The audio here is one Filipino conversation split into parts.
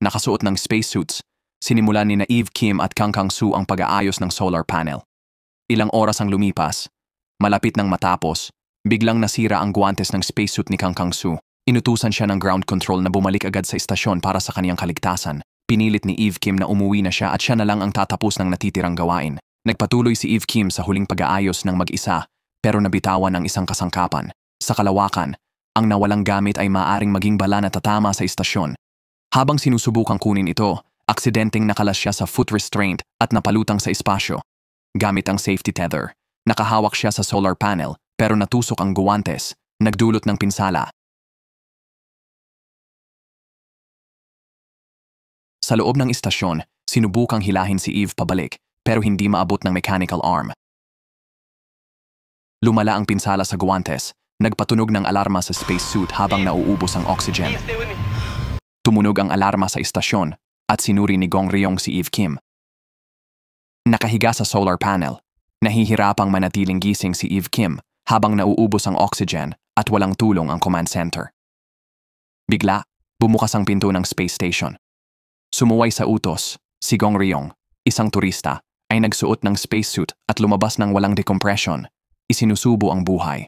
nakasuot ng spacesuits, sinimulan ni Eve Kim at Kang Kang-soo ang pag-aayos ng solar panel. Ilang oras ang lumipas. Malapit nang matapos, biglang nasira ang guwantes ng spacesuit ni Kang Kang-soo. Inutusan siya ng ground control na bumalik agad sa istasyon para sa kaniyang kaligtasan. Pinilit ni Eve Kim na umuwi na siya at siya na lang ang tatapos ng natitirang gawain. Nagpatuloy si Eve Kim sa huling pag-aayos ng mag-isa pero nabitawan ang isang kasangkapan. Sa kalawakan, ang nawalang gamit ay maaaring maging bala na tatama sa istasyon. Habang sinusubukang kunin ito, aksidenteng nakalas siya sa foot restraint at napalutang sa espasyo. Gamit ang safety tether, nakahawak siya sa solar panel pero natusok ang guwantes, nagdulot ng pinsala. Sa loob ng istasyon, sinubukang hilahin si Eve pabalik pero hindi maabot ng mechanical arm. Lumala ang pinsala sa guwantes, nagpatunog ng alarma sa spacesuit habang nauubos ang oxygen. Tumunog ang alarma sa istasyon at sinuri ni Gong Ryong si Eve Kim. Nakahiga sa solar panel, nahihirapang manatiling gising si Eve Kim habang nauubos ang oxygen at walang tulong ang command center. Bigla, bumukas ang pinto ng space station. Sumuway sa utos, si Gong Ryong, isang turista, ay nagsuot ng spacesuit at lumabas ng walang decompression. Isinusubo ang buhay.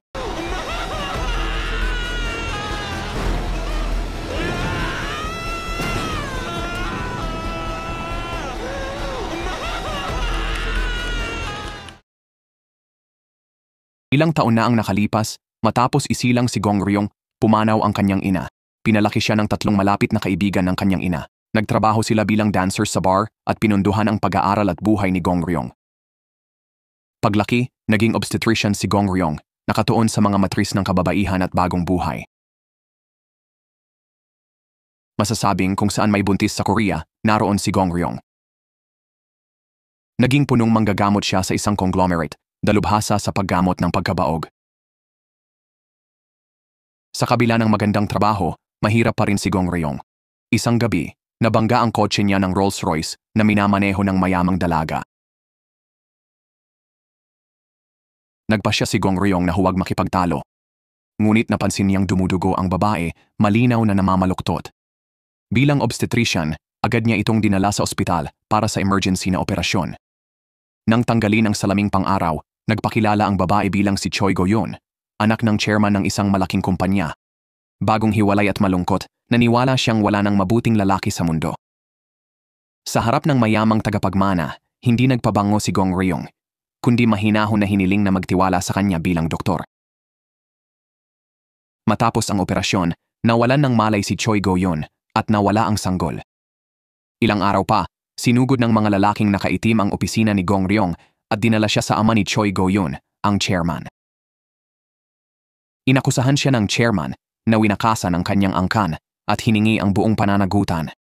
Ilang taon na ang nakalipas, matapos isilang si Gong Ryong, pumanaw ang kanyang ina. Pinalaki siya ng 3 malapit na kaibigan ng kanyang ina. Nagtrabaho sila bilang dancers sa bar at pinunduhan ang pag-aaral at buhay ni Gong Ryong. Paglaki, naging obstetrician si Gong Ryong, nakatuon sa mga matris ng kababaihan at bagong buhay. Masasabing kung saan may buntis sa Korea, naroon si Gong Ryong. Naging punong manggagamot siya sa isang conglomerate, dalubhasa sa paggamot ng pagkabaog. Sa kabila ng magandang trabaho, mahirap pa rin si Gong Ryong. Isang gabi, nabangga ang kotse niya ng Rolls-Royce na minamaneho ng mayamang dalaga. Nagpasya si Gong Ryong na huwag makipagtalo. Ngunit napansin niyang dumudugo ang babae, malinaw na namamaluktot. Bilang obstetrician, agad niya itong dinala sa ospital para sa emergency na operasyon. Nang tanggalin ang salaming pang-araw, nagpakilala ang babae bilang si Choi Go-yeon, anak ng chairman ng isang malaking kumpanya. Bagong hiwalay at malungkot, naniwala siyang wala nang mabuting lalaki sa mundo. Sa harap ng mayamang tagapagmana, hindi nagpabango si Gong Ryong, kundi mahinahon na hiniling na magtiwala sa kanya bilang doktor. Matapos ang operasyon, nawalan ng malay si Choi Go-yeon at nawala ang sanggol. Ilang araw pa, sinugod ng mga lalaking nakaitim ang opisina ni Gong Ryong at dinala siya sa ama ni Choi Go-yeon, ang chairman. Inakusahan siya ng chairman na winakasan ang kanyang angkan at hiningi ang buong pananagutan.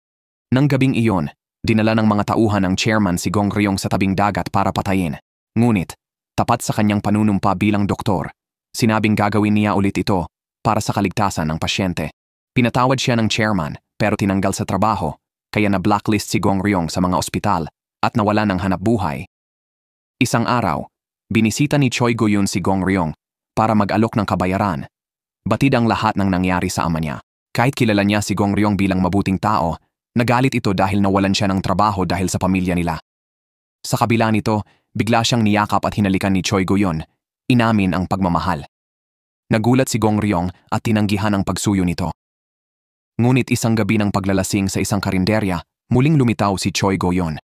Nang gabing iyon, dinala ng mga tauhan ng chairman si Gong Ryong sa tabing dagat para patayin. Ngunit, tapat sa kanyang panunumpa bilang doktor, sinabing gagawin niya ulit ito para sa kaligtasan ng pasyente. Pinatawad siya ng chairman pero tinanggal sa trabaho, kaya na-blacklist si Gong Ryong sa mga ospital at nawala ng hanapbuhay. Isang araw, binisita ni Choi Go-yeon si Gong Ryong para mag-alok ng kabayaran. Batid ang lahat ng nangyari sa ama niya. Kahit kilala niya si Gong Ryong bilang mabuting tao, nagalit ito dahil nawalan siya ng trabaho dahil sa pamilya nila. Sa kabila nito, bigla siyang niyakap at hinalikan ni Choi Go-yeon, inamin ang pagmamahal. Nagulat si Gong Ryong at tinanggihan ang pagsuyo nito. Ngunit isang gabi ng paglalasing sa isang karinderya, muling lumitaw si Choi Go-yeon.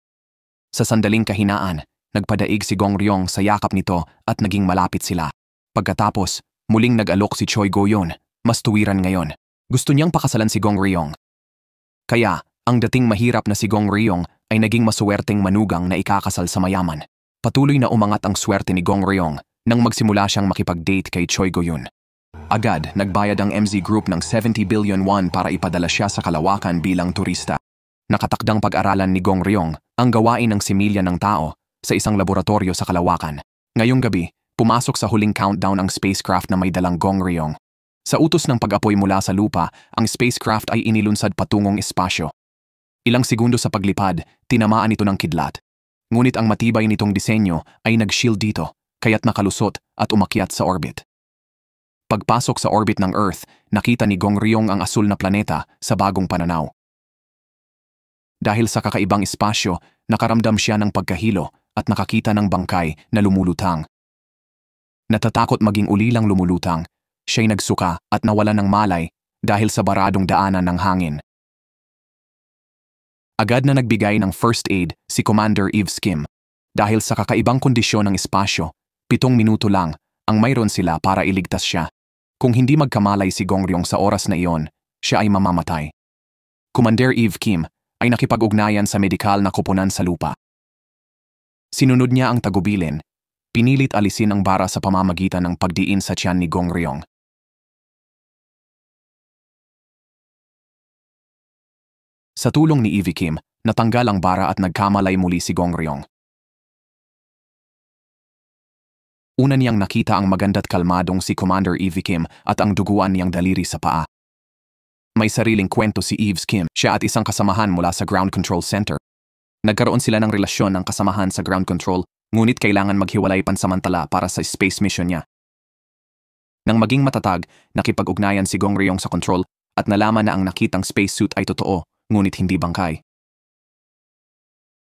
Sa sandaling kahinaan, nagpadaig si Gong Ryong sa yakap nito at naging malapit sila. Pagkatapos, muling nag-alok si Choi Go-yeon, mas tuwiran ngayon. Gusto niyang pakasalan si Gong Ryong. Kaya, ang dating mahirap na si Gong Ryong ay naging masuwerteng manugang na ikakasal sa mayaman. Patuloy na umangat ang swerte ni Gong Ryong nang magsimula siyang makipag-date kay Choi Go-yeon. Agad, nagbayad ang MZ Group ng 70 billion won para ipadala siya sa kalawakan bilang turista. Nakatakdang pag-aralan ni Gong Ryong ang gawain ng similya ng tao sa isang laboratorio sa kalawakan. Ngayong gabi, pumasok sa huling countdown ang spacecraft na may dalang Gong Ryong. Sa utos ng pag-apoy mula sa lupa, ang spacecraft ay inilunsad patungong espasyo. Ilang segundo sa paglipad, tinamaan ito ng kidlat. Ngunit ang matibay nitong disenyo ay nag-shield dito, kaya't nakalusot at umakyat sa orbit. Pagpasok sa orbit ng Earth, nakita ni Gong Ryong ang asul na planeta sa bagong pananaw. Dahil sa kakaibang espasyo, nakaramdam siya ng pagkahilo at nakakita ng bangkay na lumulutang. Natatakot maging ulilang lumulutang, siya'y nagsuka at nawalan ng malay dahil sa baradong daanan ng hangin. Agad na nagbigay ng first aid si Commander Eve Kim. Dahil sa kakaibang kondisyon ng espasyo, 7 minuto lang ang mayroon sila para iligtas siya. Kung hindi magkamalay si Gong Ryong sa oras na iyon, siya ay mamamatay. Commander Eve Kim ay nakipag-ugnayan sa medikal na koponan sa lupa. Sinunod niya ang tagubilin, pinilit alisin ang bara sa pamamagitan ng pagdiin sa tiyan ni Gong Ryong. Sa tulong ni Eve Kim, natanggal ang bara at nagkamalay muli si Gong Ryong. Una niyang nakita ang maganda't kalmadong si Commander Eve Kim at ang duguan niyang daliri sa paa. May sariling kwento si Eve Kim, siya at isang kasamahan mula sa Ground Control Center. Nagkaroon sila ng relasyon ng kasamahan sa Ground Control, ngunit kailangan maghiwalay pansamantala para sa space mission niya. Nang maging matatag, nakipag-ugnayan si Gong Ryong sa control at nalaman na ang nakitang spacesuit ay totoo, ngunit hindi bangkay.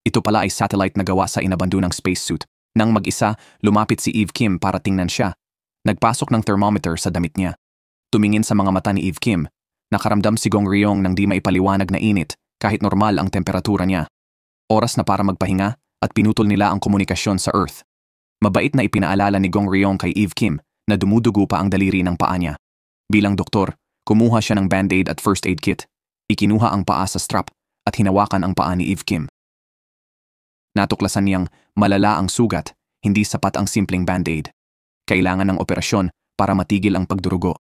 Ito pala ay satellite na gawa sa inabandonang spacesuit. Nang mag-isa, lumapit si Eve Kim para tingnan siya. Nagpasok ng thermometer sa damit niya. Tumingin sa mga mata ni Eve Kim. Nakaramdam si Gong Ryong ng di maipaliwanag na init kahit normal ang temperatura niya. Oras na para magpahinga at pinutol nila ang komunikasyon sa Earth. Mabait na ipinaalala ni Gong Ryong kay Eve Kim na dumudugo pa ang daliri ng paa niya. Bilang doktor, kumuha siya ng band-aid at first aid kit. Ikinuha ang paa sa strap at hinawakan ang paa ni Eve Kim. Natuklasan niyang malala ang sugat, hindi sapat ang simpleng band-aid. Kailangan ng operasyon para matigil ang pagdurugo.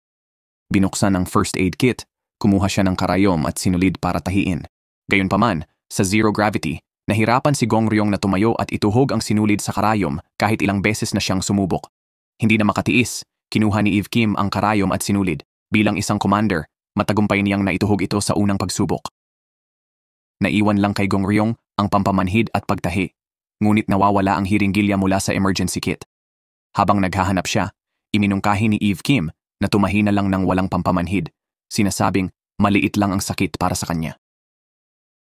Binuksan ang first aid kit, kumuha siya ng karayom at sinulid para tahiin. Gayunpaman, sa zero gravity, nahirapan si Gong Ryong na tumayo at ituhog ang sinulid sa karayom kahit ilang beses na siyang sumubok. Hindi na makatiis, kinuha ni Eve Kim ang karayom at sinulid. Bilang isang commander, matagumpay niyang naituhog ito sa unang pagsubok. Naiwan lang kay Gong Ryong ang pampamanhid at pagtahi, ngunit nawawala ang hiringgilya mula sa emergency kit. Habang naghahanap siya, iminungkahi ni Eve Kim na tumahina lang ng walang pampamanhid, sinasabing maliit lang ang sakit para sa kanya.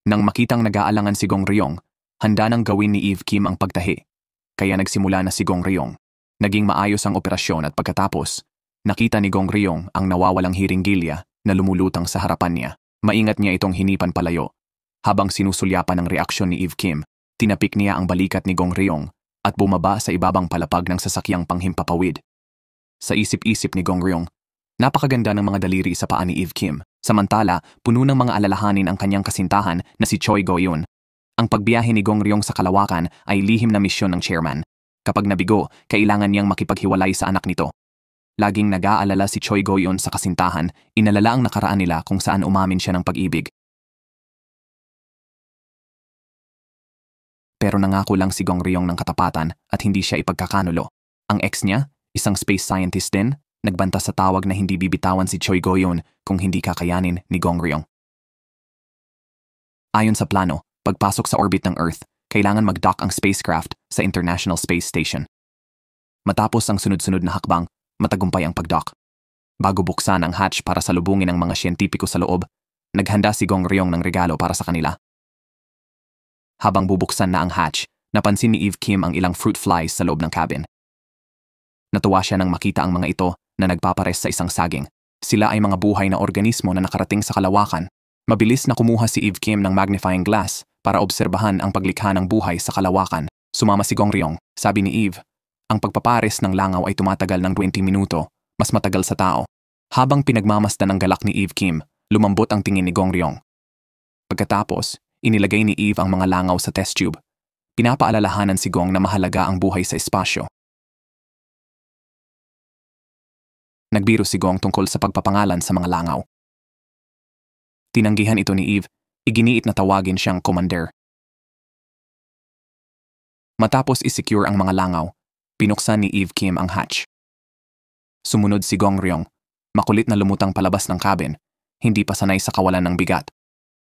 Nang makitang nag-aalangan si Gong Ryong, handa nang gawin ni Eve Kim ang pagtahi, kaya nagsimula na si Gong Ryong. Naging maayos ang operasyon at pagkatapos, nakita ni Gong Ryong ang nawawalang hiringgilya na lumulutang sa harapan niya. Maingat niya itong hinipan palayo. Habang sinusulyapan ng reaksyon ni Eve Kim, tinapik niya ang balikat ni Gong Ryong at bumaba sa ibabang palapag ng sasakyang panghimpapawid. Sa isip-isip ni Gong Ryong, napakaganda ng mga daliri sa paa ni Eve Kim. Samantala, puno ng mga alalahanin ang kanyang kasintahan na si Choi Go-yun. Ang pagbiyahe ni Gong Ryong sa kalawakan ay lihim na misyon ng chairman. Kapag nabigo, kailangan niyang makipaghiwalay sa anak nito. Laging nag-aalala si Choi Go-yun sa kasintahan, inalala ang nakaraan nila kung saan umamin siya ng pag-ibig. Pero nangako lang si Gong Ryong ng katapatan at hindi siya ipagkakanulo. Ang ex niya, isang space scientist din, nagbanta sa tawag na hindi bibitawan si Choi Go-yun kung hindi kakayanin ni Gong Ryong. Ayon sa plano, pagpasok sa orbit ng Earth, kailangan mag-dock ang spacecraft sa International Space Station. Matapos ang sunod-sunod na hakbang, matagumpay ang pag-dock. Bago buksan ang hatch para salubungin ang mga siyentipiko sa loob, naghanda si Gong Ryong ng regalo para sa kanila. Habang bubuksan na ang hatch, napansin ni Eve Kim ang ilang fruit flies sa loob ng cabin. Natuwa siya nang makita ang mga ito na nagpapares sa isang saging. Sila ay mga buhay na organismo na nakarating sa kalawakan. Mabilis na kumuha si Eve Kim ng magnifying glass para obserbahan ang paglikha ng buhay sa kalawakan. Sumama si Gong Ryong, sabi ni Eve. Ang pagpapares ng langaw ay tumatagal ng 20 minuto, mas matagal sa tao. Habang pinagmamasdan ng galak ni Eve Kim, lumambot ang tingin ni Gong Ryong. Pagkatapos, inilagay ni Eve ang mga langaw sa test tube. Pinapaalalahanan si Gong na mahalaga ang buhay sa espasyo. Nagbiro si Gong tungkol sa pagpapangalan sa mga langaw. Tinanggihan ito ni Eve, iginiit na tawagin siyang commander. Matapos isecure ang mga langaw, pinuksan ni Eve Kim ang hatch. Sumunod si Gong Ryong, makulit na lumutang palabas ng cabin, hindi pa sanay sa kawalan ng bigat.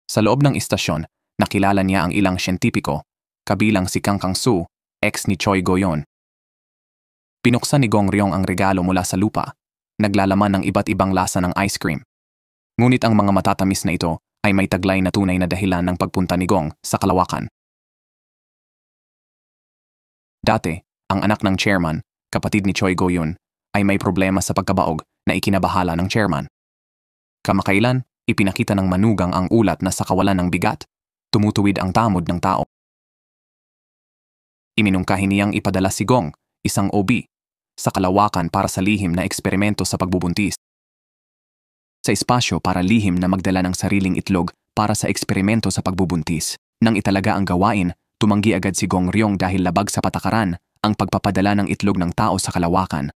Sa loob ng istasyon, nakilala niya ang ilang siyentipiko, kabilang si Kang Kang-soo, ex ni Choi Go-yun. Pinuksan ni Gong Ryong ang regalo mula sa lupa, naglalaman ng iba't ibang lasa ng ice cream. Ngunit ang mga matatamis na ito ay may taglay na tunay na dahilan ng pagpunta ni Gong sa kalawakan. Dati, ang anak ng chairman, kapatid ni Choi Go-yun, ay may problema sa pagkabaog na ikinabahala ng chairman. Kamakailan, ipinakita ng manugang ang ulat na sa kawalan ng bigat, tumutuwid ang tamod ng tao. Iminungkahi niyang ipadala si Gong, isang OB, sa kalawakan para sa lihim na eksperimento sa pagbubuntis. Sa espasyo para lihim na magdala ng sariling itlog para sa eksperimento sa pagbubuntis. Nang italaga ang gawain, tumanggi agad si Gong Ryong dahil labag sa patakaran ang pagpapadala ng itlog ng tao sa kalawakan.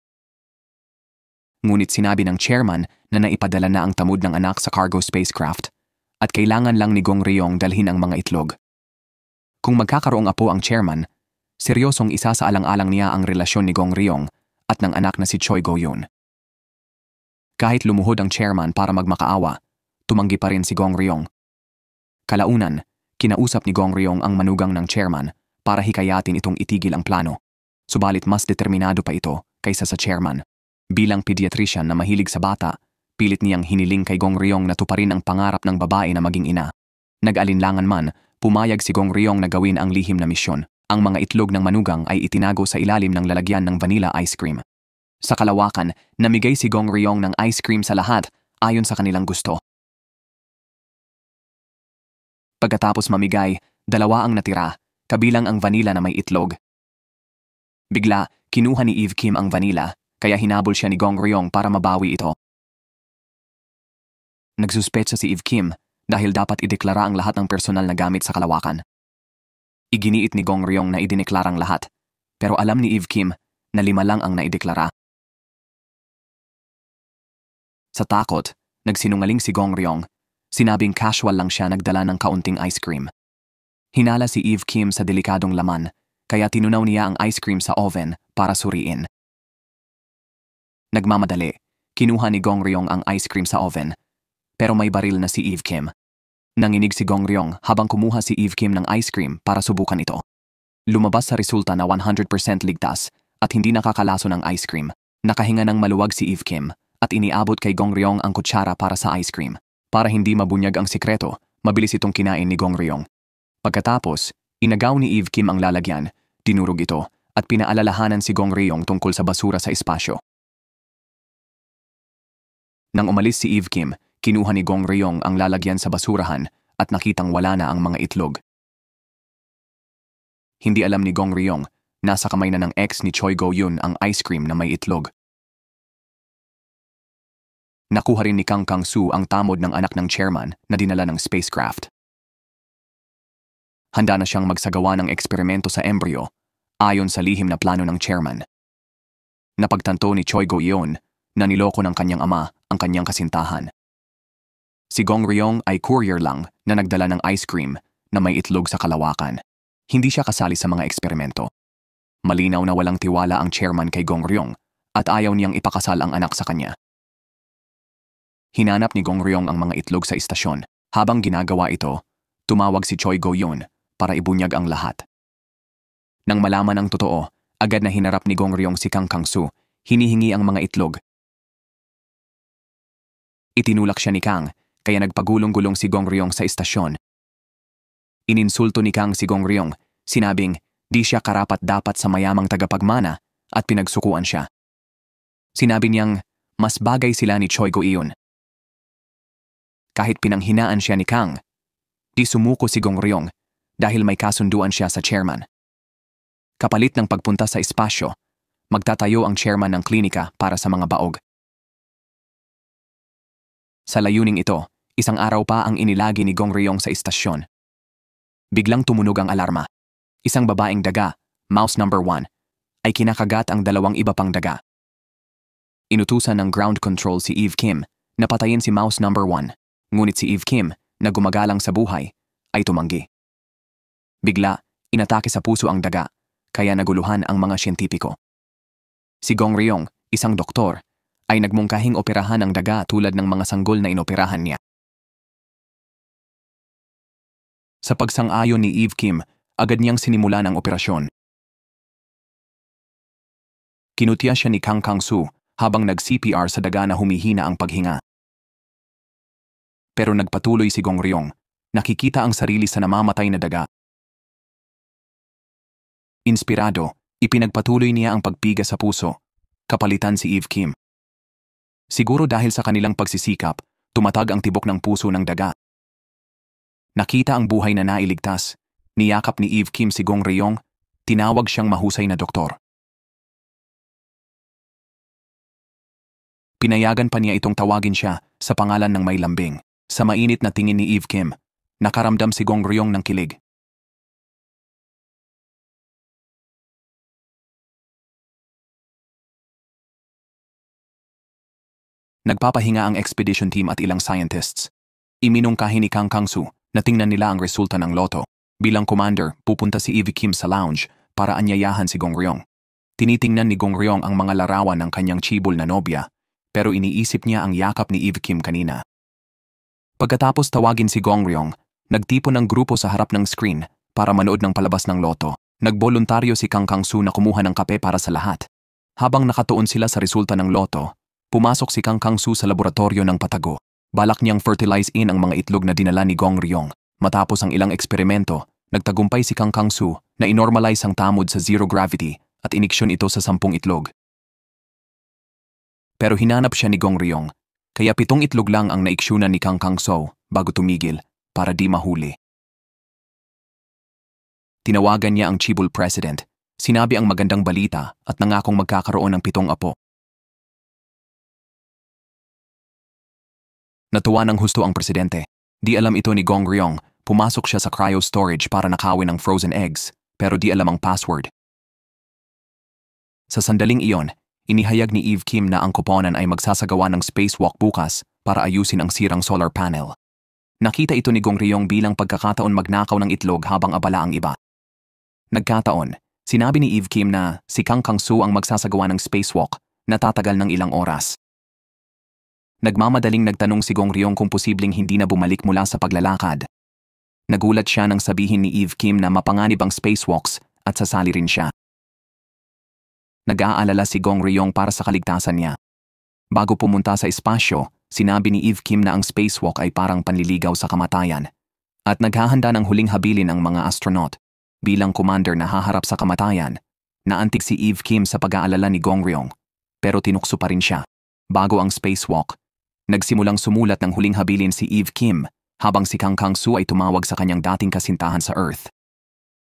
Ngunit sinabi ng chairman na naipadala na ang tamod ng anak sa cargo spacecraft at kailangan lang ni Gong Ryong dalhin ang mga itlog. Kung magkakaroong apo ang chairman, seryosong isasaalang-alang niya ang relasyon ni Gong Ryong at ng anak na si Choi Go-yun. Kahit lumuhod ang chairman para magmakaawa, tumanggi pa rin si Gong Ryong. Kalaunan, kinausap ni Gong Ryong ang manugang ng chairman para hikayatin itong itigil ang plano. Subalit mas determinado pa ito kaysa sa chairman. Bilang pediatrician na mahilig sa bata, pilit niyang hiniling kay Gong Ryong na tuparin ang pangarap ng babae na maging ina. Nag-alinlangan man, pumayag si Gong Ryong na gawin ang lihim na misyon. Ang mga itlog ng manugang ay itinago sa ilalim ng lalagyan ng vanilla ice cream. Sa kalawakan, namigay si Gong Ryong ng ice cream sa lahat ayon sa kanilang gusto. Pagkatapos mamigay, 2 ang natira, kabilang ang vanilla na may itlog. Bigla, kinuha ni Eve Kim ang vanilla, kaya hinabol siya ni Gong Ryong para mabawi ito. Nagsuspetsa si Eve Kim dahil dapat ideklara ang lahat ng personal na gamit sa kalawakan. Iginiit ni Gong Ryong na idineklarang lahat, pero alam ni Eve Kim na 5 lang ang naideklara. Sa takot, nagsinungaling si Gong Ryong. Sinabing casual lang siya nagdala ng kaunting ice cream. Hinala si Eve Kim sa delikadong laman, kaya tinunaw niya ang ice cream sa oven para suriin. Nagmamadali, kinuha ni Gong Ryong ang ice cream sa oven, pero may baril na si Eve Kim. Nanginig si Gong Ryong habang kumuha si Eve Kim ng ice cream para subukan ito. Lumabas sa resulta na 100% ligtas at hindi nakakalaso ng ice cream. Nakahinga ng maluwag si Eve Kim at iniabot kay Gong Ryong ang kutsara para sa ice cream. Para hindi mabunyag ang sikreto, mabilis itong kinain ni Gong Ryong. Pagkatapos, inagaw ni Eve Kim ang lalagyan, dinurog ito, at pinaalalahanan si Gong Ryong tungkol sa basura sa espasyo. Nang umalis si Eve Kim, kinuha ni Gong Ryong ang lalagyan sa basurahan at nakitang wala na ang mga itlog. Hindi alam ni Gong Ryong, nasa kamay na ng ex ni Choi Go-yun ang ice cream na may itlog. Nakuha rin ni Kang Kang-soo ang tamod ng anak ng chairman na dinala ng spacecraft. Handa na siyang magsagawa ng eksperimento sa embryo ayon sa lihim na plano ng chairman. Napagtanto ni Choi Go-yun na niloko ng kanyang ama ang kanyang kasintahan. Si Gong Ryong ay courier lang na nagdala ng ice cream na may itlog sa kalawakan. Hindi siya kasali sa mga eksperimento. Malinaw na walang tiwala ang chairman kay Gong Ryong at ayaw niyang ipakasal ang anak sa kanya. Hinanap ni Gong Ryong ang mga itlog sa istasyon. Habang ginagawa ito, tumawag si Choi Go-yun para ibunyag ang lahat. Nang malaman ang totoo, agad na hinarap ni Gong Ryong si Kang Kang-soo, hinihingi ang mga itlog. Itinulak siya ni Kang, kaya nagpagulong-gulong si Gong Ryong sa istasyon. Ininsulto ni Kang si Gong Ryong, sinabing di siya karapat-dapat sa mayamang tagapagmana at pinagsukuan siya. Sinabi niyang mas bagay sila ni Choi Go-yun. Kahit pinanghinaan siya ni Kang, di sumuko si Gong Ryong dahil may kasunduan siya sa chairman. Kapalit ng pagpunta sa espasyo, magtatayo ang chairman ng klinika para sa mga baog. Sa layuning ito, isang araw pa ang inilagi ni Gong Ryong sa istasyon. Biglang tumunog ang alarma. Isang babaeng daga, mouse number 1, ay kinakagat ang 2 iba pang daga. Inutusan ng ground control si Eve Kim na patayin si mouse number 1. Ngunit si Eve Kim, na gumagalang sa buhay, ay tumanggi. Bigla, inatake sa puso ang daga, kaya naguluhan ang mga siyentipiko. Si Gong Ryong, isang doktor, ay nagmungkahing operahan ang daga tulad ng mga sanggol na inoperahan niya. Sa pagsang-ayon ni Eve Kim, agad niyang sinimulan ang operasyon. Kinutya siya ni Kang Kang-soo habang nag-CPR sa daga na humihina ang paghinga. Pero nagpatuloy si Gong Ryong. Nakikita ang sarili sa namamatay na daga. Inspirado, ipinagpatuloy niya ang pagpiga sa puso. Kapalitan si Eve Kim. Siguro dahil sa kanilang pagsisikap, tumatag ang tibok ng puso ng daga. Nakita ang buhay na nailigtas. Niyakap ni Eve Kim si Gong Ryong. Tinawag siyang mahusay na doktor. Pinayagan pa niya itong tawagin siya sa pangalan ng may lambing. Sa mainit na tingin ni Eve Kim, nakaramdam si Gong Ryong ng kilig. Nagpapahinga ang expedition team at ilang scientists. Iminungkahi ni Kang Kang-soo na tingnan nila ang resulta ng loto. Bilang commander, pupunta si Eve Kim sa lounge para anyayahan si Gong Ryong. Tinitingnan ni Gong Ryong ang mga larawan ng kanyang chibol na nobya, pero iniisip niya ang yakap ni Eve Kim kanina. Pagkatapos tawagin si Gong Ryong, nagtipon ng grupo sa harap ng screen para manood ng palabas ng loto. Nagboluntaryo si Kang Kang-soo na kumuha ng kape para sa lahat. Habang nakatuon sila sa resulta ng loto, pumasok si Kang Kang-soo sa laboratorio ng patago. Balak niyang fertilize in ang mga itlog na dinala ni Gong Ryong. Matapos ang ilang eksperimento, nagtagumpay si Kang Kang-soo na inormalize ang tamod sa zero gravity at iniksyon ito sa 10 itlog. Pero hinanap siya ni Gong Ryong, kaya 7 itlog lang ang naiksyonan ni Kang Kang-soo bago tumigil para di mahuli. Tinawagan niya ang Chibol President, sinabi ang magandang balita at nangakong magkakaroon ng 7 apo. Natuwa ng husto ang presidente. Di alam ito ni Gong Ryong, pumasok siya sa cryo storage para nakawin ng frozen eggs, pero di alam ang password. Sa sandaling iyon, inihayag ni Eve Kim na ang koponan ay magsasagawa ng spacewalk bukas para ayusin ang sirang solar panel. Nakita ito ni Gong Ryong bilang pagkakataon magnakaw ng itlog habang abala ang iba. Nagkataon, sinabi ni Eve Kim na si Kang Kang-soo ang magsasagawa ng spacewalk na tatagal ng ilang oras. Nagmamadaling nagtanong si Gong Ryong kung posibleng hindi na bumalik mula sa paglalakad. Nagulat siya nang sabihin ni Eve Kim na mapanganib ang spacewalks at sasali rin siya. Nag-aalala si Gong Ryong para sa kaligtasan niya. Bago pumunta sa espasyo, sinabi ni Eve Kim na ang spacewalk ay parang panliligaw sa kamatayan at naghahanda ng huling habilin ang mga astronaut. Bilang commander na haharap sa kamatayan, naantig si Eve Kim sa pag-aalala ni Gong Ryong, pero tinukso pa rin siya. Bago ang spacewalk, nagsimulang sumulat ng huling habilin si Eve Kim habang si Kang Kang-soo ay tumawag sa kanyang dating kasintahan sa Earth.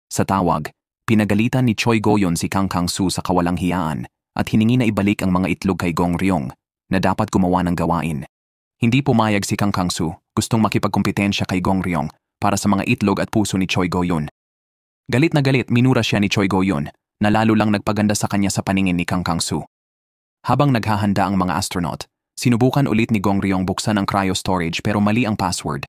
Sa tawag, pinagalitan ni Choi Go-yeon si Kang Kang-soo sa kawalang hiyaan at hiningi na ibalik ang mga itlog kay Gong Ryong na dapat gumawa ng gawain. Hindi pumayag si Kang Kang-soo, gustong makipagkompetensya kay Gong Ryong para sa mga itlog at puso ni Choi Go-yeon. Galit na galit, minura siya ni Choi Go-yeon na lalo lang nagpaganda sa kanya sa paningin ni Kang Kang-soo. Habang naghahanda ang mga astronaut, sinubukan ulit ni Gong Ryong buksan ang cryo storage pero mali ang password.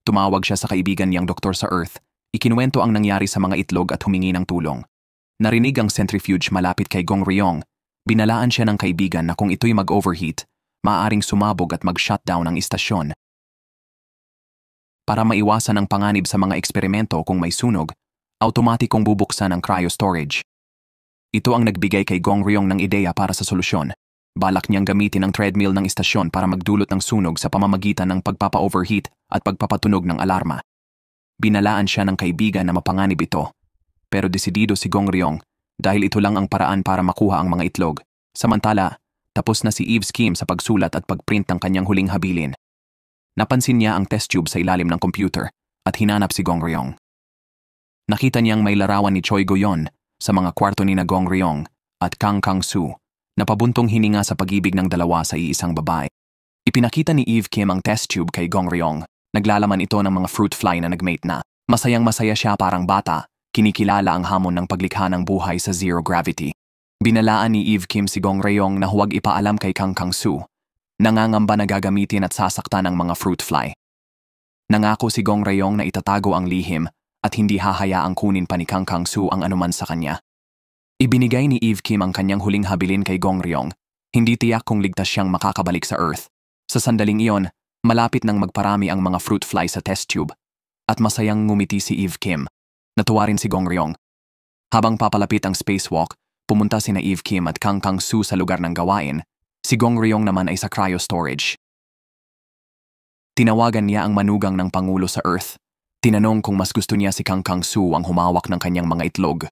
Tumawag siya sa kaibigan niyang doktor sa Earth, ikinuwento ang nangyari sa mga itlog at humingi ng tulong. Narinig ang centrifuge malapit kay Gong Ryong, binalaan siya ng kaibigan na kung ito'y mag-overheat, maaaring sumabog at mag-shutdown ang istasyon. Para maiwasan ang panganib sa mga eksperimento kung may sunog, automatikong bubuksan ang cryo storage. Ito ang nagbigay kay Gong Ryong ng ideya para sa solusyon. Balak niyang gamitin ang treadmill ng istasyon para magdulot ng sunog sa pamamagitan ng pagpapa-overheat at pagpapatunog ng alarma. Binalaan siya ng kaibigan na mapanganib ito. Pero desidido si Gong Ryong dahil ito lang ang paraan para makuha ang mga itlog. Samantala, tapos na si Eve Kim sa pagsulat at pagprint ng kanyang huling habilin. Napansin niya ang test tube sa ilalim ng computer at hinanap si Gong Ryong. Nakita niyang may larawan ni Choi Go-yeon sa mga kwarto ni na Gong Ryong at Kang Kang-soo na pabuntong hininga sa pag-ibig ng dalawa sa iisang babae. Ipinakita ni Eve Kim ang test tube kay Gong Ryong. Naglalaman ito ng mga fruit fly na nagmate na. Masayang masaya siya parang bata, kinikilala ang hamon ng paglikha ng buhay sa zero gravity. Binalaan ni Eve Kim si Gong Ryong na huwag ipaalam kay Kang Kang-soo. Nangangamba na gagamitin at sasaktan ng mga fruit fly. Nangako si Gong Ryong na itatago ang lihim at hindi hahayaang kunin pa ni Kang Kang-soo ang anuman sa kanya. Ibinigay ni Eve Kim ang kanyang huling habilin kay Gong Ryong. Hindi tiyak kung ligtas siyang makakabalik sa Earth. Sa sandaling iyon, malapit nang magparami ang mga fruit fly sa test tube at masayang ngumiti si Eve Kim. Natuwa rin si Gong Ryong. Habang papalapit ang spacewalk, pumunta sina Eve Kim at Kang Kang-soo sa lugar ng gawain. Si Gong Ryong naman ay sa cryo storage. Tinawagan niya ang manugang ng Pangulo sa Earth. Tinanong kung mas gusto niya si Kang Kang-soo ang humawak ng kanyang mga itlog.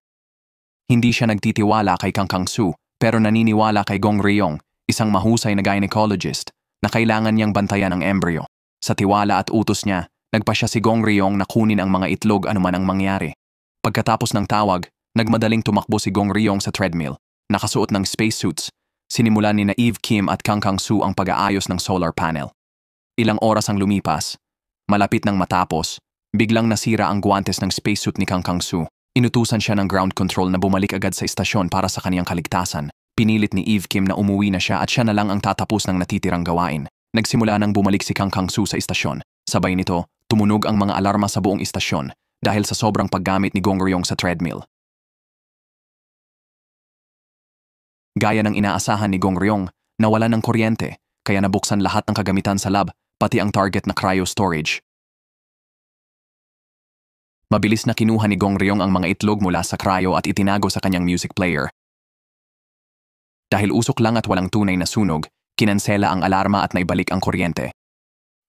Hindi siya nagtitiwala kay Kang Kang-soo pero naniniwala kay Gong Ryong, isang mahusay na gynecologist, na kailangan niyang bantayan ang embryo. Sa tiwala at utos niya, nagpa siya si Gong Ryong na kunin ang mga itlog anuman ang mangyari. Pagkatapos ng tawag, nagmadaling tumakbo si Gong Ryong sa treadmill, nakasuot ng spacesuits. Sinimulan ni Eve Kim at Kang Kang-soo ang pag-aayos ng solar panel. Ilang oras ang lumipas. Malapit nang matapos, biglang nasira ang guwantes ng spacesuit ni Kang Kang-soo. Inutusan siya ng ground control na bumalik agad sa istasyon para sa kaniyang kaligtasan. Pinilit ni Eve Kim na umuwi na siya at siya na lang ang tatapos ng natitirang gawain. Nagsimula nang bumalik si Kang Kang-soo sa istasyon. Sabay nito, tumunog ang mga alarma sa buong istasyon dahil sa sobrang paggamit ni Gong Ryong sa treadmill. Gaya ng inaasahan ni Gong Ryong, nawalan ng kuryente kaya nabuksan lahat ng kagamitan sa lab, pati ang target na cryo storage. Mabilis na kinuha ni Gong Ryong ang mga itlog mula sa cryo at itinago sa kanyang music player. Dahil usok lang at walang tunay na sunog, kinansela ang alarma at naibalik ang kuryente.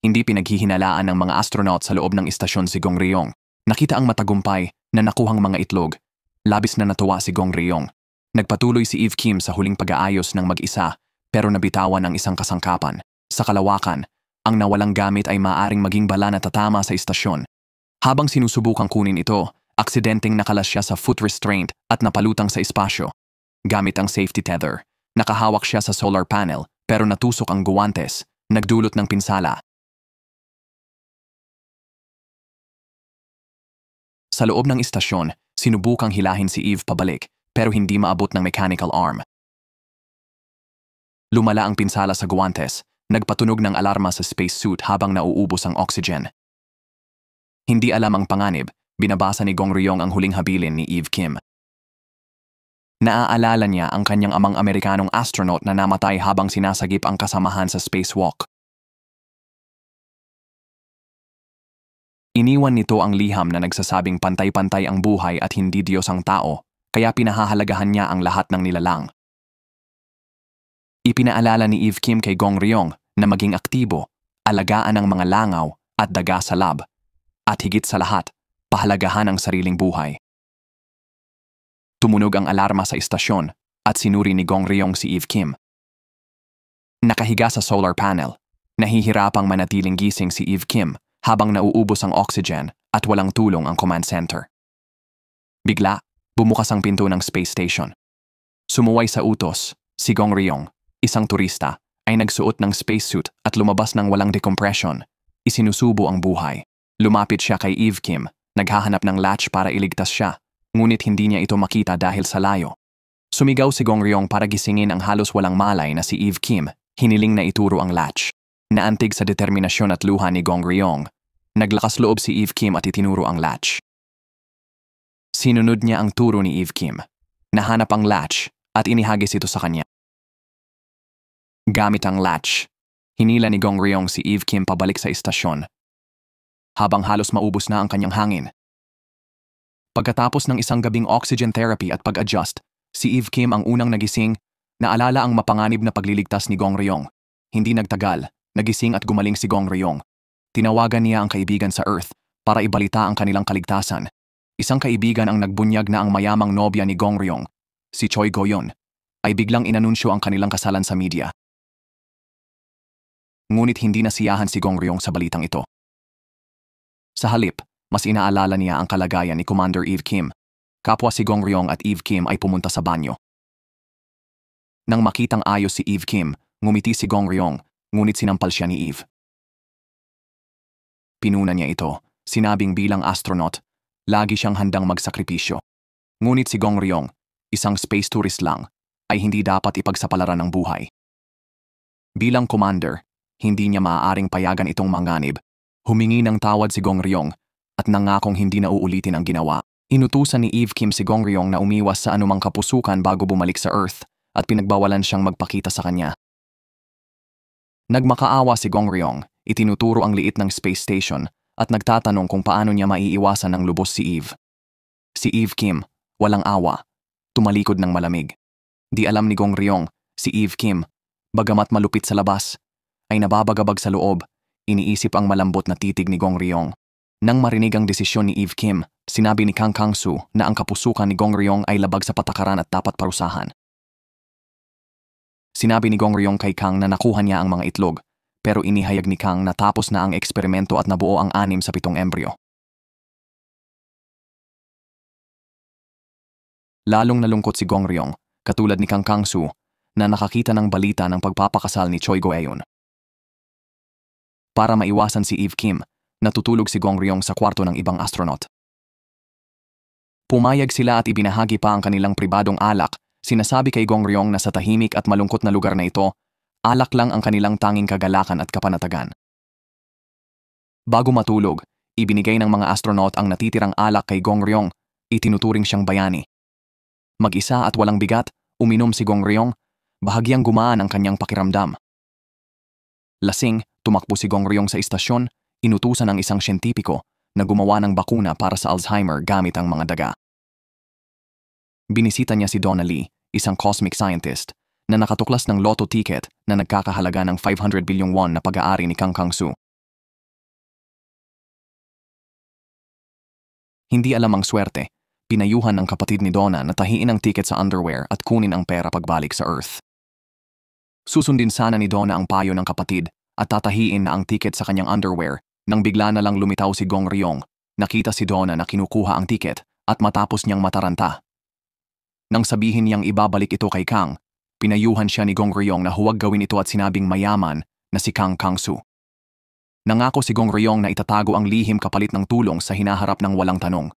Hindi pinaghihinalaan ng mga astronaut sa loob ng istasyon si Gong Ryong. Nakita ang matagumpay na nakuhang mga itlog. Labis na natuwa si Gong Ryong. Nagpatuloy si Eve Kim sa huling pag-aayos ng mag-isa pero nabitawan ang isang kasangkapan. Sa kalawakan, ang nawalang gamit ay maaaring maging bala na tatama sa istasyon. Habang sinusubukang kunin ito, aksidenteng nakalas siya sa foot restraint at napalutang sa espasyo. Gamit ang safety tether, nakahawak siya sa solar panel pero natusok ang guwantes, nagdulot ng pinsala. Sa loob ng istasyon, sinubukang hilahin si Eve pabalik pero hindi maabot ng mechanical arm. Lumala ang pinsala sa guwantes, nagpatunog ng alarma sa spacesuit habang nauubos ang oxygen. Hindi alam ang panganib, binabasa ni Gong Ryong ang huling habilin ni Eve Kim. Naaalala niya ang kanyang amang Amerikanong astronaut na namatay habang sinasagip ang kasamahan sa spacewalk. Iniwan nito ang liham na nagsasabing pantay-pantay ang buhay at hindi Diyos ang tao, kaya pinahahalagahan niya ang lahat ng nilalang. Ipinaalala ni Eve Kim kay Gong Ryong na maging aktibo, alagaan ang mga langaw at daga sa lab. At higit sa lahat, pahalagahan ang sariling buhay. Tumunog ang alarma sa istasyon at sinuri ni Gong Ryong si Eve Kim. Nakahiga sa solar panel, nahihirapang manatiling gising si Eve Kim habang nauubos ang oxygen at walang tulong ang command center. Bigla, bumukas ang pinto ng space station. Sumuway sa utos, si Gong Ryong, isang turista, ay nagsuot ng spacesuit at lumabas ng walang decompression. Isinusubo ang buhay. Lumapit siya kay Eve Kim, naghahanap ng latch para iligtas siya, ngunit hindi niya ito makita dahil sa layo. Sumigaw si Gong Ryong para gisingin ang halos walang malay na si Eve Kim, hiniling na ituro ang latch. Naantig sa determinasyon at luha ni Gong Ryong, naglakas loob si Eve Kim at itinuro ang latch. Sinunod niya ang turo ni Eve Kim. Nahanap ang latch at inihagis ito sa kanya. Gamit ang latch, hinila ni Gong Ryong si Eve Kim pabalik sa istasyon. Habang halos maubos na ang kanyang hangin. Pagkatapos ng isang gabing oxygen therapy at pag-adjust, si Eve Kim ang unang nagising, naalala ang mapanganib na pagliligtas ni Gong Ryong. Hindi nagtagal, nagising at gumaling si Gong Ryong. Tinawagan niya ang kaibigan sa Earth para ibalita ang kanilang kaligtasan. Isang kaibigan ang nagbunyag na ang mayamang nobya ni Gong Ryong, si Choi Go-yeon, ay biglang inanunsyo ang kanilang kasalan sa media. Ngunit hindi nasiyahan si Gong Ryong sa balitang ito. Sa halip, mas inaalala niya ang kalagayan ni Commander Eve Kim. Kapwa si Gong Ryong at Eve Kim ay pumunta sa banyo. Nang makitang ayos si Eve Kim, ngumiti si Gong Ryong, ngunit sinampal siya ni Eve. Pinuna niya ito, sinabing bilang astronaut, lagi siyang handang magsakripisyo. Ngunit si Gong Ryong, isang space tourist lang, ay hindi dapat ipagsapalaran ng buhay. Bilang commander, hindi niya maaaring payagan itong manganib. Humingi ng tawad si Gong Ryong at nangakong hindi na uulitin ang ginawa. Inutusan ni Eve Kim si Gong Ryong na umiwas sa anumang kapusukan bago bumalik sa Earth at pinagbawalan siyang magpakita sa kanya. Nagmakaawa si Gong Ryong, itinuturo ang liit ng space station at nagtatanong kung paano niya maiiwasan ng lubos si Eve. Si Eve Kim, walang awa, tumalikod ng malamig. Di alam ni Gong Ryong, si Eve Kim, bagamat malupit sa labas, ay nababagabag sa loob, iniisip ang malambot na titig ni Gong Ryong. Nang marinig ang desisyon ni Eve Kim, sinabi ni Kang Kang-soo na ang kapusukan ni Gong Ryong ay labag sa patakaran at dapat parusahan. Sinabi ni Gong Ryong kay Kang na nakuha niya ang mga itlog, pero inihayag ni Kang na tapos na ang eksperimento at nabuo ang 6 sa 7 embryo. Lalong nalungkot si Gong Ryong, katulad ni Kang Kang-soo, na nakakita ng balita ng pagpapakasal ni Choi Go-eun. Para maiwasan si Eve Kim, natutulog si Gong Ryong sa kwarto ng ibang astronaut. Pumayag sila at ibinahagi pa ang kanilang pribadong alak. Sinasabi kay Gong Ryong na sa tahimik at malungkot na lugar na ito, alak lang ang kanilang tanging kagalakan at kapanatagan. Bago matulog, ibinigay ng mga astronaut ang natitirang alak kay Gong Ryong, itinuturing siyang bayani. Mag-isa at walang bigat, uminom si Gong Ryong, bahagyang gumaan ang kanyang pakiramdam. Lasing, tumakbo si Gong Ryong sa istasyon, inutusan ang isang siyentipiko na gumawa ng bakuna para sa Alzheimer gamit ang mga daga. Binisita niya si Donna Lee, isang cosmic scientist, na nakatuklas ng lotto ticket na nagkakahalaga ng 500 bilyong won na pag-aari ni Kang Kang-soo. Hindi alam ang swerte, pinayuhan ng kapatid ni Donna na tahiin ang ticket sa underwear at kunin ang pera pagbalik sa Earth. Susundin sana ni Donna ang payo ng kapatid at tatahiin na ang ticket sa kanyang underwear nang bigla na lang lumitaw si Gong Ryong. Nakita si Donna na kinukuha ang ticket at matapos niyang mataranta. Nang sabihin niyang ibabalik ito kay Kang, pinayuhan siya ni Gong Ryong na huwag gawin ito at sinabing mayaman na si Kang Kang-soo. Nangako si Gong Ryong na itatago ang lihim kapalit ng tulong sa hinaharap ng walang tanong.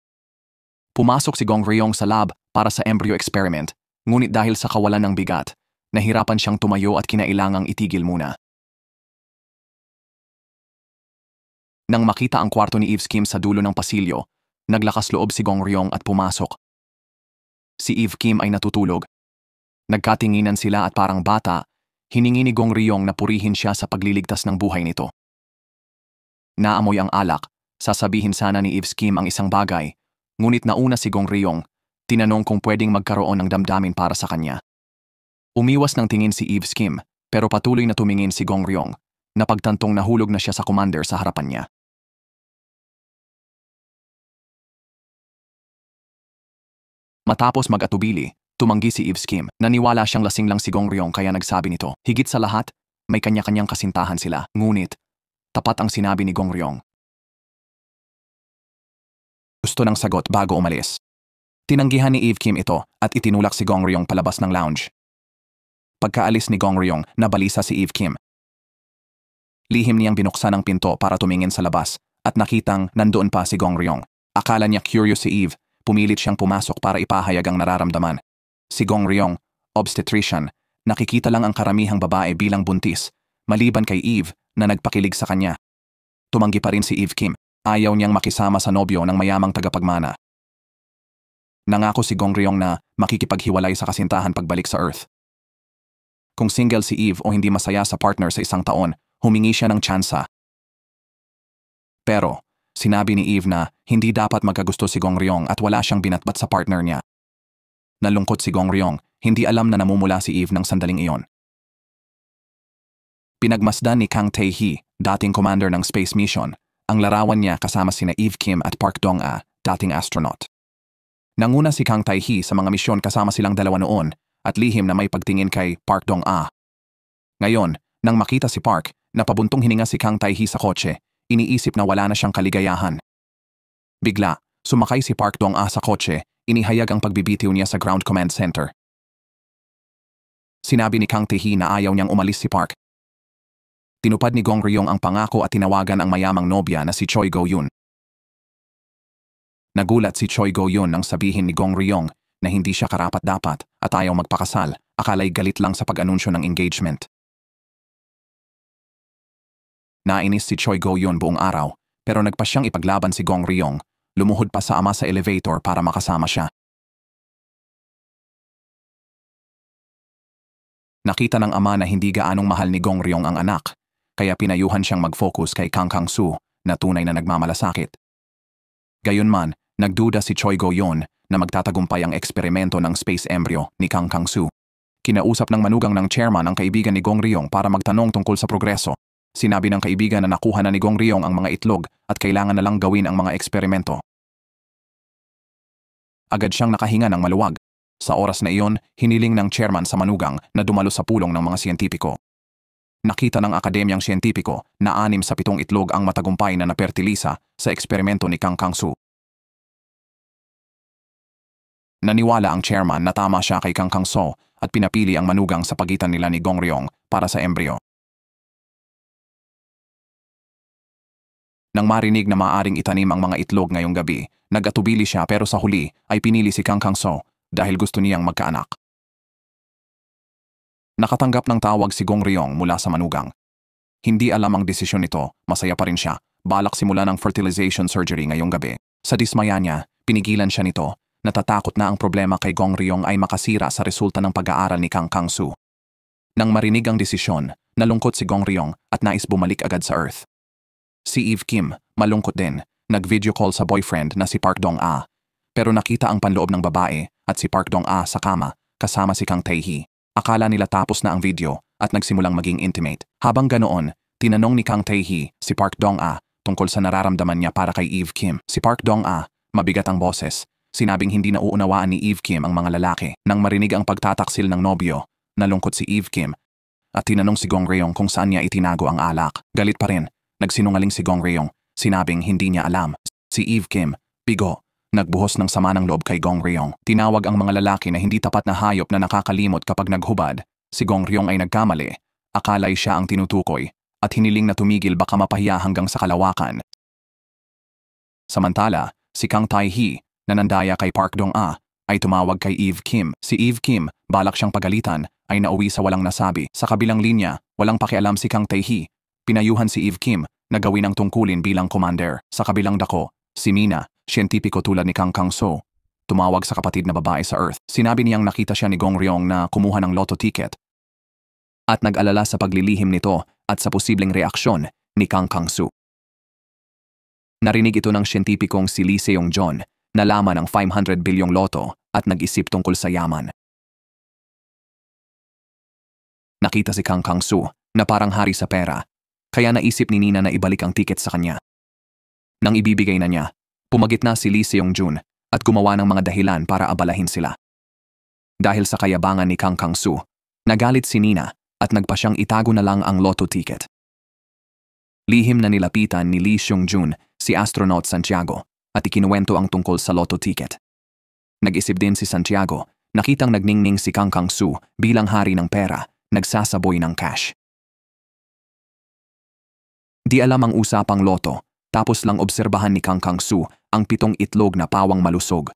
Pumasok si Gong Ryong sa lab para sa embryo experiment, ngunit dahil sa kawalan ng bigat, nahirapan siyang tumayo at kinailangang itigil muna. Nang makita ang kwarto ni Eve Kim sa dulo ng pasilyo, naglakas loob si Gong Ryong at pumasok. Si Eve Kim ay natutulog. Nagkatinginan sila at parang bata, hiningi ni Gong Ryong na purihin siya sa pagliligtas ng buhay nito. Naamoy ang alak, sasabihin sana ni Eve Kim ang isang bagay, ngunit nauna si Gong Ryong, tinanong kung pwedeng magkaroon ng damdamin para sa kanya. Umiwas ng tingin si Eve Kim, pero patuloy na tumingin si Gong Ryong, napagtantong nahulog na siya sa commander sa harapan niya. Matapos mag-atubili, tumanggi si Eve Kim. Naniwala siyang lasing lang si Gong Ryong kaya nagsabi nito. Higit sa lahat, may kanya-kanyang kasintahan sila. Ngunit, tapat ang sinabi ni Gong Ryong. Gusto ng sagot bago umalis. Tinanggihan ni Eve Kim ito at itinulak si Gong Ryong palabas ng lounge. Pagkaalis ni Gong Ryong, nabalisa si Eve Kim. Lihim niyang binuksan ang pinto para tumingin sa labas at nakitang nandoon pa si Gong Ryong. Akala niya curious si Eve, pumilit siyang pumasok para ipahayag ang nararamdaman. Si Gong Ryong, obstetrician, nakikita lang ang karamihang babae bilang buntis, maliban kay Eve na nagpakilig sa kanya. Tumanggi pa rin si Eve Kim, ayaw niyang makisama sa nobyo ng mayamang tagapagmana. Nangako si Gong Ryong na makikipaghiwalay sa kasintahan pagbalik sa Earth. Kung single si Eve o hindi masaya sa partner sa isang taon, humingi siya ng tsansa. Pero, sinabi ni Eve na hindi dapat magkagusto si Gong Ryong at wala siyang binatbat sa partner niya. Nalungkot si Gong Ryong, hindi alam na namumula si Eve ng sandaling iyon. Pinagmasdan ni Kang Tae-hee, dating commander ng space mission, ang larawan niya kasama sina Eve Kim at Park Dong-ah, dating astronaut. Nanguna si Kang Tae-hee sa mga misyon kasama silang dalawa noon at lihim na may pagtingin kay Park Dong-ah. Ngayon, nang makita si Park, napabuntong hininga si Kang Tae-hee sa kotse, iniisip na wala na siyang kaligayahan. Bigla, sumakay si Park Dong-ah sa kotse, inihayag ang pagbibitiw niya sa Ground Command Center. Sinabi ni Kang Tae-hee na ayaw niyang umalis si Park. Tinupad ni Gong Ryong ang pangako at tinawagan ang mayamang nobya na si Choi Go-eun. Nagulat si Choi Go-eun nang sabihin ni Gong Ryong na hindi siya karapat-dapat at ayaw magpakasal, akala'y galit lang sa pag-anunsyo ng engagement. Nainis si Choi Go-eun buong araw, pero nagpa siyang ipaglaban si Gong Ryong, lumuhod pa sa ama sa elevator para makasama siya. Nakita ng ama na hindi gaanong mahal ni Gong Ryong ang anak, kaya pinayuhan siyang mag-focus kay Kang Kang-soo na tunay na nagmamalasakit. Gayunman, nagduda si Choi Go-eun na magtatagumpay ang eksperimento ng space embryo ni Kang Kang-soo. Kinausap ng manugang ng chairman ang kaibigan ni Gong Ryong para magtanong tungkol sa progreso. Sinabi ng kaibigan na nakuha na ni Gong Ryong ang mga itlog at kailangan na lang gawin ang mga eksperimento. Agad siyang nakahinga ng maluwag. Sa oras na iyon, hiniling ng chairman sa manugang na dumalo sa pulong ng mga siyentipiko. Nakita ng akademyang siyentipiko na 6 sa 7 itlog ang matagumpay na napertilisa sa eksperimento ni Kang Kang-su. Naniwala ang chairman na tama siya kay Kang Kang-so at pinapili ang manugang sa pagitan nila ni Gong Ryong para sa embryo. Nang marinig na maaring itanim ang mga itlog ngayong gabi, nag-atubili siya pero sa huli ay pinili si Kang Kang-so dahil gusto niyang magkaanak. Nakatanggap ng tawag si Gong Ryong mula sa manugang. Hindi alam ang desisyon nito, masaya pa rin siya. Balak simula ng fertilization surgery ngayong gabi. Sa dismaya niya, pinigilan siya nito. Natatakot na ang problema kay Gong Ryong ay makasira sa resulta ng pag-aaral ni Kang Kang-su. Nang marinig ang desisyon, nalungkot si Gong Ryong at nais bumalik agad sa Earth. Si Eve Kim, malungkot din, nag-video call sa boyfriend na si Park Dong-a. Pero nakita ang panloob ng babae at si Park Dong-a sa kama kasama si Kang Tae-hee. Akala nila tapos na ang video at nagsimulang maging intimate. Habang ganoon, tinanong ni Kang Tae-hee si Park Dong-a tungkol sa nararamdaman niya para kay Eve Kim. Si Park Dong-a, mabigat ang boses, sinabing hindi nauunawaan ni Eve Kim ang mga lalaki. Nang marinig ang pagtataksil ng nobyo, nalungkot si Eve Kim at tinanong si Gong Ryong kung saan niya itinago ang alak. Galit pa rin. Nagsinungaling si Gong Ryong, sinabing hindi niya alam. Si Eve Kim, bigo, nagbuhos ng sama ng loob kay Gong Ryong. Tinawag ang mga lalaki na hindi tapat na hayop na nakakalimot kapag naghubad. Si Gong Ryong ay nagkamali. Akala'y siya ang tinutukoy at hiniling na tumigil baka mapahiya hanggang sa kalawakan. Samantala, si Kang Tae-hee, na nandaya kay Park Dong-a, ay tumawag kay Eve Kim. Si Eve Kim, balak siyang pagalitan, ay nauwi sa walang nasabi. Sa kabilang linya, walang pakialam si Kang Tae-hee. Pinayuhan si Eve Kim na gawin ang tungkulin bilang commander. Sa kabilang dako, si Mina, siyentipiko tulad ni Kang Kang-so, tumawag sa kapatid na babae sa Earth. Sinabi niyang nakita siya ni Gong Ryong na kumuha ng lotto ticket at nag-alala sa paglilihim nito at sa posibleng reaksyon ni Kang Kang-su. Narinig ito ng siyentipikong si Lee Seong-john na laman ang 500 bilyong loto at nag-isip tungkol sa yaman. Nakita si Kang Kang-su na parang hari sa pera. Kaya naisip ni Nina na ibalik ang tiket sa kanya. Nang ibibigay na niya, pumagitna si Lee Seong-jun at gumawa ng mga dahilan para abalahin sila. Dahil sa kayabangan ni Kang Kang-su, nagalit si Nina at nagpa siyang itago na lang ang lotto ticket. Lihim na nilapitan ni Lee Seong-jun si astronaut Santiago at ikinuwento ang tungkol sa lotto ticket. Nag-isip din si Santiago, nakitang nagningning si Kang Kang-su bilang hari ng pera, nagsasaboy ng cash. Di alam ang usapang loto, tapos lang obserbahan ni Kang Kang-su ang 7 itlog na pawang malusog.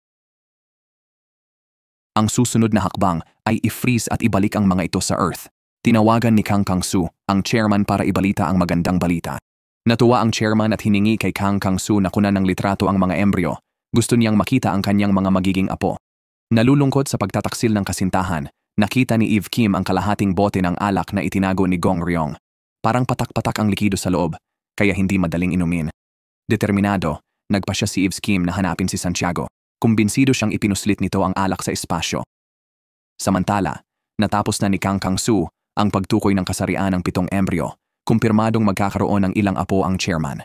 Ang susunod na hakbang ay i-freeze at ibalik ang mga ito sa Earth. Tinawagan ni Kang Kang-su ang chairman para ibalita ang magandang balita. Natuwa ang chairman at hiningi kay Kang Kang-su na kunan ng litrato ang mga embryo. Gusto niyang makita ang kanyang mga magiging apo. Nalulungkot sa pagtataksil ng kasintahan, nakita ni Eve Kim ang kalahating bote ng alak na itinago ni Gong Ryong. Parang patak-patak ang likido sa loob, kaya hindi madaling inumin. Determinado, nagpa siya si Eve Kim na hanapin si Santiago. Kumbinsido siyang ipinuslit nito ang alak sa espasyo. Samantala, natapos na ni Kang Kang-su ang pagtukoy ng kasarian ng 7 embryo, kumpirmadong magkakaroon ng ilang apo ang chairman.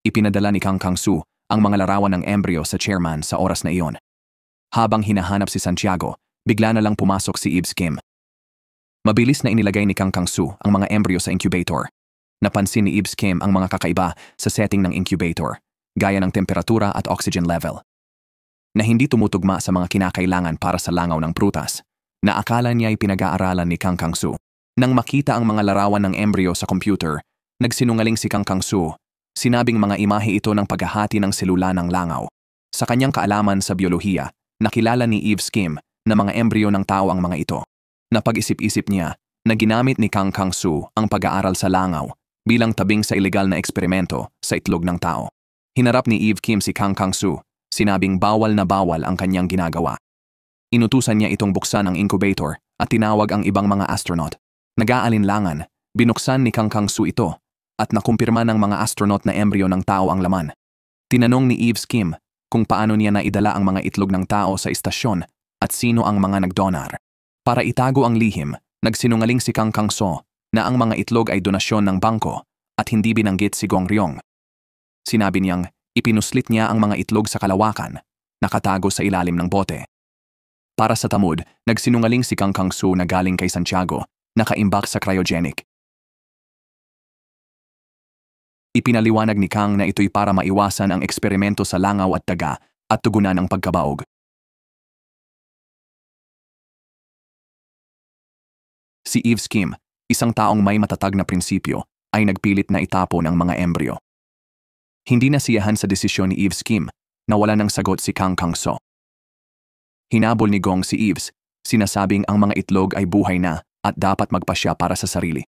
Ipinadala ni Kang Kang-su ang mga larawan ng embryo sa chairman sa oras na iyon. Habang hinahanap si Santiago, bigla na lang pumasok si Eve Kim. Mabilis na inilagay ni Kang Kang-su ang mga embryo sa incubator. Napansin ni Eve Kim ang mga kakaiba sa setting ng incubator, gaya ng temperatura at oxygen level, na hindi tumutugma sa mga kinakailangan para sa langaw ng prutas, na akala niya ay pinag-aaralan ni Kang Kang-su. Nang makita ang mga larawan ng embryo sa computer, nagsinungaling si Kang Kang-su. Sinabing mga imahe ito ng paghahati ng selula ng langaw. Sa kanyang kaalaman sa biolohiya, nakilala ni Eve Kim na mga embryo ng tao ang mga ito. Napag-isip-isip niya na ginamit ni Kang Kang-su ang pag-aaral sa langaw bilang tabing sa ilegal na eksperimento sa itlog ng tao. Hinarap ni Eve Kim si Kang Kang-su, sinabing bawal na bawal ang kanyang ginagawa. Inutusan niya itong buksan ang incubator at tinawag ang ibang mga astronaut. Nag-aalinlangan, binuksan ni Kang Kang-su ito at nakumpirma ng mga astronaut na embryo ng tao ang laman. Tinanong ni Eve Kim kung paano niya naidala ang mga itlog ng tao sa istasyon at sino ang mga nagdonar. Para itago ang lihim, nagsinungaling si Kang Kang-so na ang mga itlog ay donasyon ng bangko at hindi binanggit si Gong Ryong. Sinabi niyang ipinuslit niya ang mga itlog sa kalawakan, nakatago sa ilalim ng bote. Para sa tamod, nagsinungaling si Kang Kang-soo na galing kay Santiago, nakaimbak sa cryogenic. Ipinaliwanag ni Kang na ito'y para maiwasan ang eksperimento sa langaw at daga at tugunan ang pagkabaog. Si Eves Kim, isang taong may matatag na prinsipyo, ay nagpilit na itapon ang mga embryo. Hindi nasiyahan sa desisyon ni Eves Kim na wala ng sagot si Kang Kang-soo. Hinabol ni Gong si Eves, sinasabing ang mga itlog ay buhay na at dapat magpasya para sa sarili.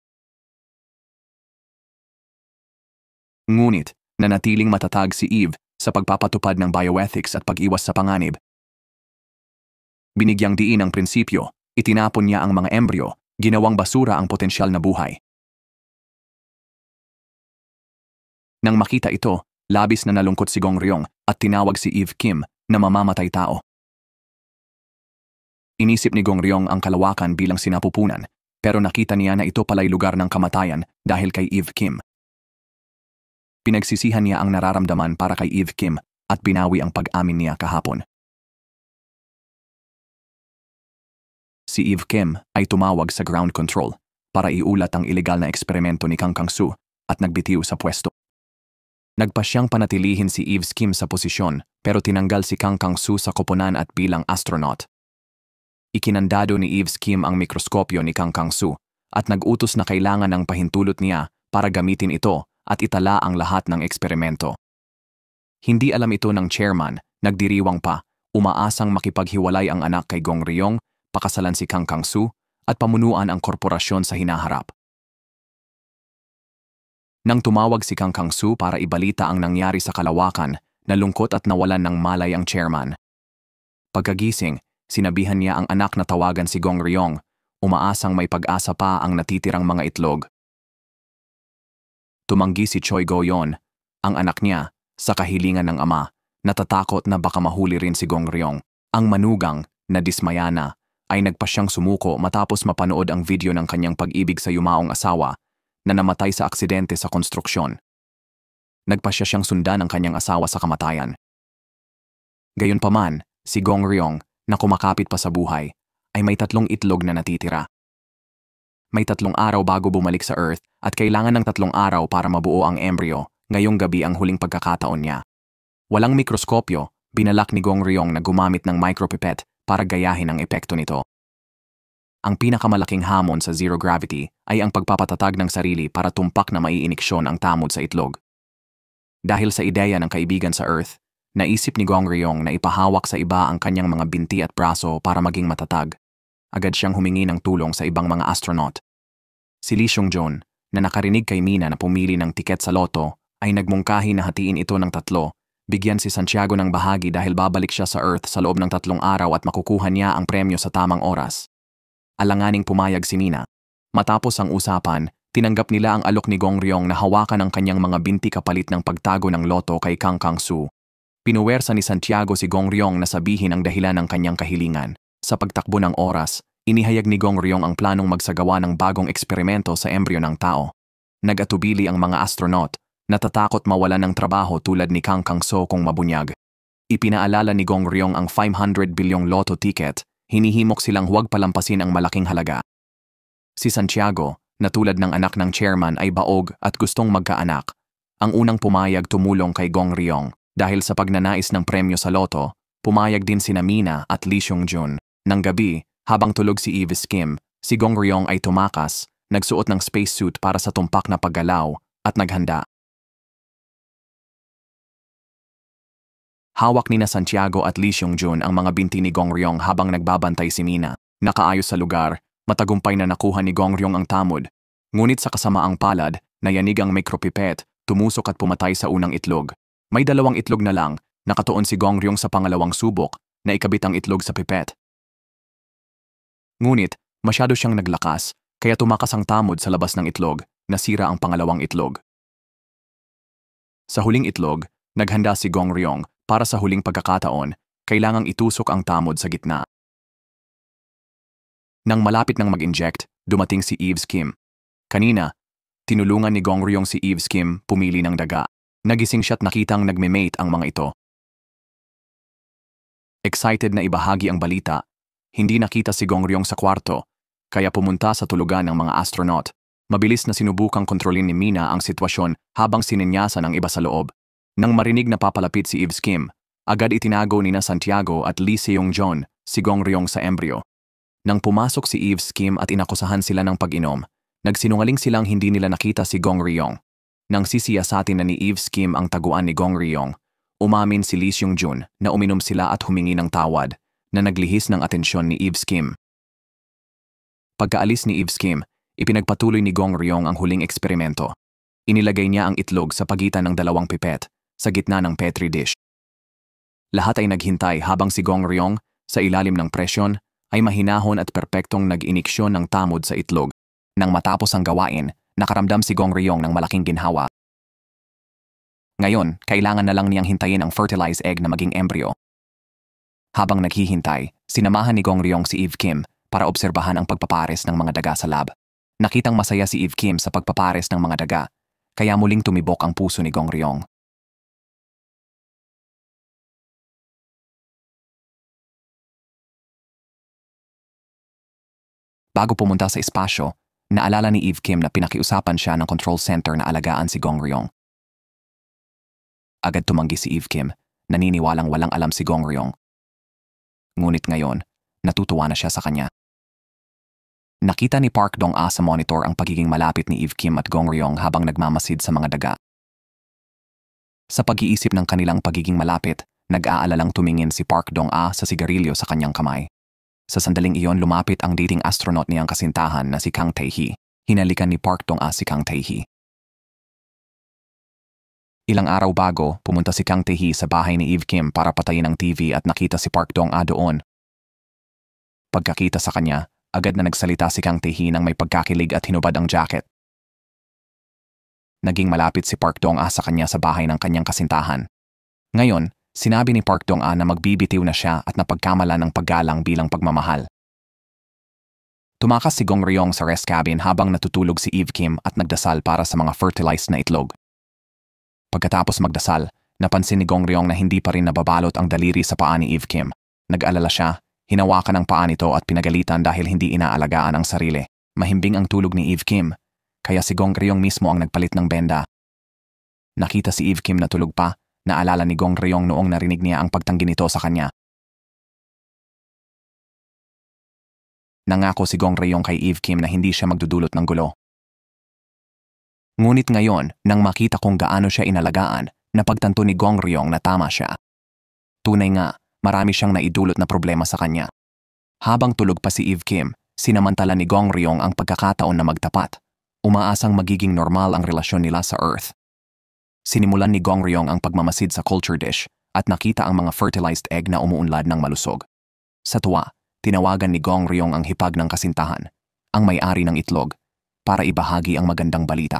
Ngunit, nanatiling matatag si Eve sa pagpapatupad ng bioethics at pag-iwas sa panganib. Binigyang diin ang prinsipyo, itinapon niya ang mga embryo, ginawang basura ang potensyal na buhay. Nang makita ito, labis na nalungkot si Gong Ryong at tinawag si Eve Kim na mamamatay tao. Inisip ni Gong Ryong ang kalawakan bilang sinapupunan, pero nakita niya na ito pala'y lugar ng kamatayan dahil kay Eve Kim. Pinagsisihan niya ang nararamdaman para kay Eve Kim at binawi ang pag-amin niya kahapon. Si Eve Kim ay tumawag sa ground control para iulat ang ilegal na eksperimento ni Kang Kang-soo at nagbitiw sa pwesto. Nagpa siyang panatilihin si Eve Kim sa posisyon pero tinanggal si Kang Kang-soo sa koponan at bilang astronaut. Ikinandado ni Eve Kim ang mikroskopyo ni Kang Kang-soo at nag-utos na kailangan ng pahintulot niya para gamitin ito at itala ang lahat ng eksperimento. Hindi alam ito ng chairman, nagdiriwang pa, umaasang makipaghiwalay ang anak kay Gong Ryong, pakasalan si Kang Kang-soo at pamunuan ang korporasyon sa hinaharap. Nang tumawag si Kang Kang-soo para ibalita ang nangyari sa kalawakan, nalungkot at nawalan ng malay ang chairman. Pagkagising, sinabihan niya ang anak na tawagan si Gong Ryong, umaasang may pag-asa pa ang natitirang mga itlog. Tumanggi si Choi Go-yeon, ang anak niya, sa kahilingan ng ama, natatakot na baka mahuli rin si Gong Ryong. Ang manugang, na dismaya na, ay nagpa siyang sumuko matapos mapanood ang video ng kanyang pag-ibig sa yumaong asawa na namatay sa aksidente sa konstruksyon. Nagpa siyang sundan ang kanyang asawa sa kamatayan. Gayunpaman, si Gong Ryong, na kumakapit pa sa buhay, ay may 3 itlog na natitira. May 3 araw bago bumalik sa Earth at kailangan ng 3 araw para mabuo ang embryo, ngayong gabi ang huling pagkakataon niya. Walang mikroskopyo, binalak ni Gong Ryong na gumamit ng micropipette para gayahin ang epekto nito. Ang pinakamalaking hamon sa zero gravity ay ang pagpapatatag ng sarili para tumpak na maiiniksyon ang tamod sa itlog. Dahil sa ideya ng kaibigan sa Earth, naisip ni Gong Ryong na ipahawak sa iba ang kanyang mga binti at braso para maging matatag. Agad siyang humingi ng tulong sa ibang mga astronaut. Si Lee Seung-joon, na nakarinig kay Mina na pumili ng tiket sa loto, ay nagmungkahi na hatiin ito ng 3. Bigyan si Santiago ng bahagi dahil babalik siya sa Earth sa loob ng 3 araw at makukuha niya ang premyo sa tamang oras. Alanganing pumayag si Mina. Matapos ang usapan, tinanggap nila ang alok ni Gong Ryong na hawakan ang kanyang mga binti kapalit ng pagtago ng loto kay Kang Kang-soo. Pinuwersa ni Santiago si Gong Ryong na sabihin ang dahilan ng kanyang kahilingan. Sa pagtakbo ng oras, inihayag ni Gong Ryong ang planong magsagawa ng bagong eksperimento sa embryo ng tao. Nag-atubili ang mga astronaut, natatakot mawalan ng trabaho tulad ni Kang Kang-soo kung mabunyag. Ipinaalala ni Gong Ryong ang 500 bilyong lotto ticket, hinihimok silang huwag palampasin ang malaking halaga. Si Santiago, na tulad ng anak ng chairman ay baog at gustong magkaanak, ang unang pumayag tumulong kay Gong Ryong dahil sa pagnanais ng premyo sa loto, pumayag din sina Mina at Lee Seung-joon. Nang gabi, habang tulog si Eve Kim, si Gong Ryong ay tumakas, nagsuot ng spacesuit para sa tumpak na paggalaw at naghanda. Hawak ni na Santiago at Lee Seung-joon ang mga binti ni Gong Ryong habang nagbabantay si Mina. Nakaayos sa lugar, matagumpay na nakuha ni Gong Ryong ang tamod. Ngunit sa kasamaang palad, nayanig ang micropipette, tumusok at pumatay sa unang itlog. May 2 itlog na lang, nakatuon si Gong Ryong sa pangalawang subok, na ikabit ang itlog sa pipette. Ngunit, masyado siyang naglakas, kaya tumakas ang tamod sa labas ng itlog, nasira ang pangalawang itlog. Sa huling itlog, naghanda si Gong Ryong para sa huling pagkakataon, kailangang itusok ang tamod sa gitna. Nang malapit nang mag-inject, dumating si Eve Kim. Kanina, tinulungan ni Gong Ryong si Eve's Kim pumili ng daga. Nagising siya't nakitang nagme-mate ang mga ito. Excited na ibahagi ang balita, hindi nakita si Gong Ryong sa kwarto, kaya pumunta sa tulugan ng mga astronaut. Mabilis na sinubukang kontrolin ni Mina ang sitwasyon habang sininyasan ang iba sa loob. Nang marinig na papalapit si Eve's Kim, agad itinago ni na Santiago at Lee Seong-John si Gong Ryong sa embryo. Nang pumasok si Eve's Kim at inakusahan sila ng pag-inom, nagsinungaling silang hindi nila nakita si Gong Ryong. Nang sisiyasatin na ni Eve's Kim ang taguan ni Gong Ryong, umamin si Lee Seong-Jun na uminom sila at humingi ng tawad na naglihis ng atensyon ni Eve's Kim. Pagkaalis ni Eve's Kim, ipinagpatuloy ni Gong Ryong ang huling eksperimento. Inilagay niya ang itlog sa pagitan ng 2 pipet sa gitna ng petri dish. Lahat ay naghintay habang si Gong Ryong, sa ilalim ng presyon, ay mahinahon at perpektong nag-iniksyon ng tamod sa itlog. Nang matapos ang gawain, nakaramdam si Gong Ryong ng malaking ginhawa. Ngayon, kailangan na lang niyang hintayin ang fertilized egg na maging embryo. Habang naghihintay, sinamahan ni Gong Ryong si Eve Kim para obserbahan ang pagpapares ng mga daga sa lab. Nakitang masaya si Eve Kim sa pagpapares ng mga daga, kaya muling tumibok ang puso ni Gong Ryong. Bago pumunta sa espasyo, naalala ni Eve Kim na pinakiusapan siya ng control center na alagaan si Gong Ryong. Agad tumanggi si Eve Kim, naniniwalang walang alam si Gong Ryong. Ngunit ngayon, natutuwa na siya sa kanya. Nakita ni Park Dong-a sa monitor ang pagiging malapit ni Eve Kim at Gong Ryong habang nagmamasid sa mga daga. Sa pag-iisip ng kanilang pagiging malapit, nag-aalalang tumingin si Park Dong-a sa sigarilyo sa kanyang kamay. Sa sandaling iyon lumapit ang dating astronaut niyang kasintahan na si Kang Tae-hee. Hinalikan ni Park Dong-a si Kang Tae-hee. Ilang araw bago, pumunta si Kang Tae-hee sa bahay ni Eve Kim para patayin ang TV at nakita si Park Dong-a doon. Pagkakita sa kanya, agad na nagsalita si Kang Tae-hee nang may pagkakilig at hinubad ang jacket. Naging malapit si Park Dong-a sa kanya sa bahay ng kanyang kasintahan. Ngayon, sinabi ni Park Dong-a na magbibitiw na siya at napagkamala ng paggalang bilang pagmamahal. Tumakas si Gong Ryong sa rest cabin habang natutulog si Eve Kim at nagdasal para sa mga fertilized na itlog. Pagkatapos magdasal, napansin ni Gong Ryong na hindi pa rin nababalot ang daliri sa paa ni Eve Kim. Nag-alala siya, hinawakan ang paa nito at pinagalitan dahil hindi inaalagaan ang sarili. Mahimbing ang tulog ni Eve Kim, kaya si Gong Ryong mismo ang nagpalit ng benda. Nakita si Eve Kim na tulog pa, naalala ni Gong Ryong noong narinig niya ang pagtanggi nito sa kanya. Nangako si Gong Ryong kay Eve Kim na hindi siya magdudulot ng gulo. Ngunit ngayon, nang makita kung gaano siya inalagaan, napagtanto ni Gong Ryong na tama siya. Tunay nga, marami siyang naidulot na problema sa kanya. Habang tulog pa si Eve Kim, sinamantala ni Gong Ryong ang pagkakataon na magtapat. Umaasang magiging normal ang relasyon nila sa Earth. Sinimulan ni Gong Ryong ang pagmamasid sa culture dish at nakita ang mga fertilized egg na umuunlad ng malusog. Sa tuwa, tinawagan ni Gong Ryong ang hipag ng kasintahan, ang may-ari ng itlog, para ibahagi ang magandang balita.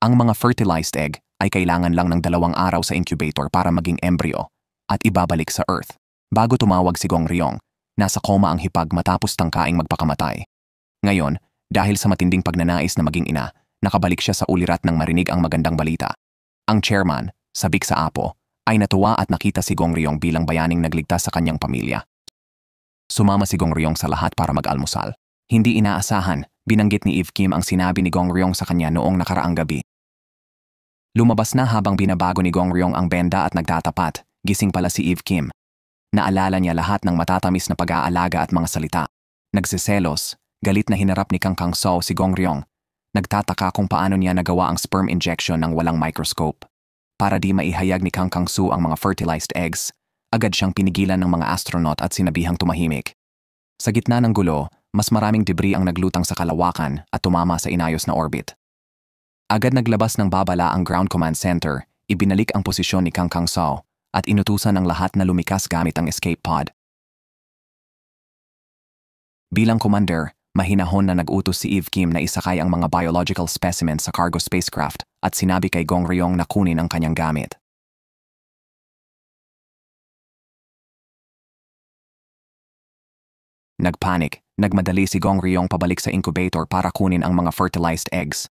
Ang mga fertilized egg ay kailangan lang ng 2 araw sa incubator para maging embryo at ibabalik sa Earth. Bago tumawag si Gong Ryong, nasa koma ang hipag matapos tangkaing magpakamatay. Ngayon, dahil sa matinding pagnanais na maging ina, nakabalik siya sa ulirat nang marinig ang magandang balita. Ang chairman, sabik sa apo, ay natuwa at nakita si Gong Ryong bilang bayaning nagligtas sa kanyang pamilya. Sumama si Gong Ryong sa lahat para mag-almusal. Hindi inaasahan, binanggit ni Eve Kim ang sinabi ni Gong Ryong sa kanya noong nakaraang gabi. Lumabas na habang binabago ni Gong Ryong ang benda at nagtatapat, gising pala si Eve Kim. Naalala niya lahat ng matatamis na pag-aalaga at mga salita. Nagsiselos, galit na hinarap ni Kang Kang-soo si Gong Ryong. Nagtataka kung paano niya nagawa ang sperm injection ng walang microscope. Para di maihayag ni Kang Kang-soo ang mga fertilized eggs, agad siyang pinigilan ng mga astronaut at sinabihang tumahimik. Sa gitna ng gulo, mas maraming debris ang naglutang sa kalawakan at tumama sa inayos na orbit. Agad naglabas ng babala ang Ground Command Center, ibinalik ang posisyon ni Kang Kang-soo at inutusan ang lahat na lumikas gamit ang escape pod. Bilang commander, mahinahon na nag-utos si Eve Kim na isakay ang mga biological specimens sa cargo spacecraft at sinabi kay Gong Ryong na kunin ang kanyang gamit. Nagpanik, Nagmadali si Gong Ryong pabalik sa incubator para kunin ang mga fertilized eggs.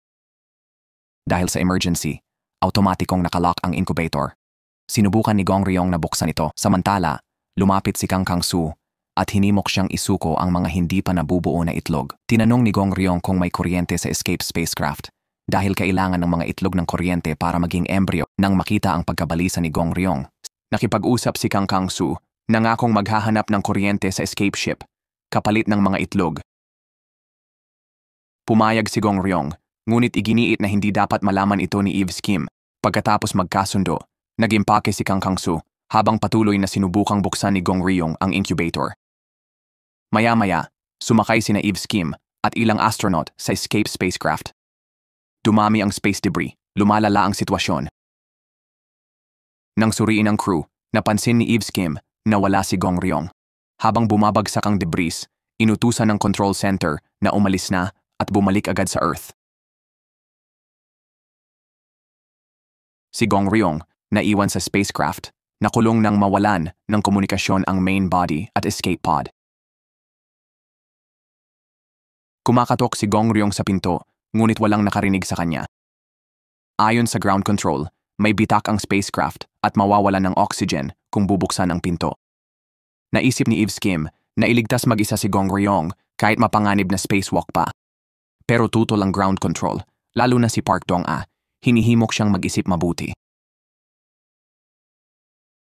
Dahil sa emergency, automatikong nakalock ang incubator. Sinubukan ni Gong Ryong na buksan ito, samantala, lumapit si Kang Kang-soo at hinimok siyang isuko ang mga hindi pa nabubuo na itlog. Tinanong ni Gong Ryong kung may kuryente sa escape spacecraft dahil kailangan ng mga itlog ng kuryente para maging embryo. Nang makita ang pagkabalisa ni Gong Ryong, nakipag-usap si Kang Kang-soo, nangakong maghahanap ng kuryente sa escape ship, kapalit ng mga itlog. Pumayag si Gong Ryong, ngunit iginiit na hindi dapat malaman ito ni Eve's Kim. Pagkatapos magkasundo, nag-impake si Kang Kang-soo habang patuloy na sinubukang buksan ni Gong Ryong ang incubator. Maya-maya, sumakay sina Eve's Kim at ilang astronaut sa escape spacecraft. Dumami ang space debris, lumalala ang sitwasyon. Nang suriin ang crew, napansin ni Eve's Kim na wala si Gong Ryong. Habang bumabagsak ang debris, inutusan ng control center na umalis na at bumalik agad sa Earth. Si Gong Ryong, naiwan sa spacecraft, nakulong nang mawalan ng komunikasyon ang main body at escape pod. Kumakatok si Gong Ryong sa pinto, ngunit walang nakarinig sa kanya. Ayon sa ground control, may bitak ang spacecraft at mawawalan ng oxygen kung bubuksan ang pinto. Naisip ni Eve's Kim na iligtas mag-isa si Gong Ryong kahit mapanganib na spacewalk pa. Pero tutol ang ground control, lalo na si Park Dong-ah, hinihimok siyang mag-isip mabuti.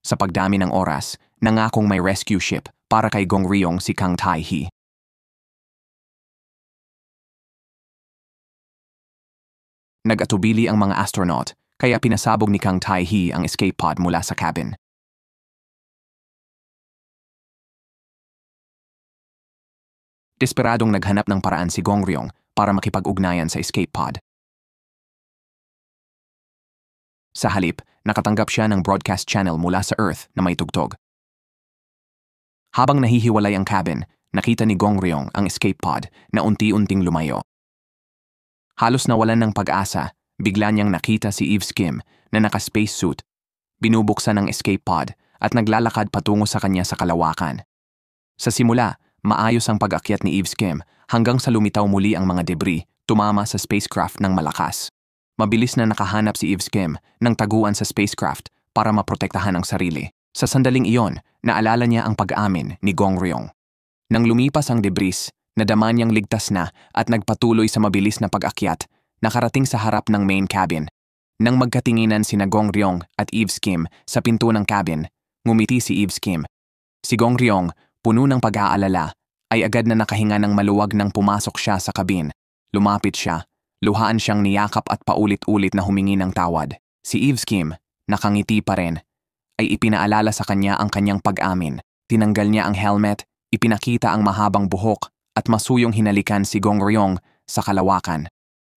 Sa pagdami ng oras, nangakong may rescue ship para kay Gong Ryong si Kang Tae-hee. Nag-atubili ang mga astronaut, kaya pinasabog ni Kang Tae-hee ang escape pod mula sa cabin. Desperadong naghanap ng paraan si Gong Ryong para makipag-ugnayan sa escape pod. Sa halip, nakatanggap siya ng broadcast channel mula sa Earth na may tugtog. Habang nahihiwalay ang cabin, nakita ni Gong Ryong ang escape pod na unti-unting lumayo. Halos nawalan ng pag-asa, bigla niyang nakita si Eve's Kim na naka-spacesuit, binubuksan ang escape pod at naglalakad patungo sa kanya sa kalawakan. Sa simula, maayos ang pag-akyat ni Eve's Kim hanggang sa lumitaw muli ang mga debris, tumama sa spacecraft ng malakas. Mabilis na nakahanap si Eve's Kim ng taguan sa spacecraft para maprotektahan ang sarili. Sa sandaling iyon, naalala niya ang pag-amin ni Gong Ryong. Nang lumipas ang debris, nadama niyang ligtas na at nagpatuloy sa mabilis na pag-akyat, nakarating sa harap ng main cabin. Nang magkatinginan sina Gong Ryong at Eve's Kim sa pinto ng cabin, ngumiti si Eve's Kim. Si Gong Ryong, puno ng pag-aalala, ay agad na nakahinga ng maluwag nang pumasok siya sa cabin. Lumapit siya. Luhaan siyang niyakap at paulit-ulit na humingi ng tawad. Si Eve's Kim, nakangiti pa rin, ay ipinaalala sa kanya ang kanyang pag-amin. Tinanggal niya ang helmet, ipinakita ang mahabang buhok at masuyong hinalikan si Gong Ryong sa kalawakan.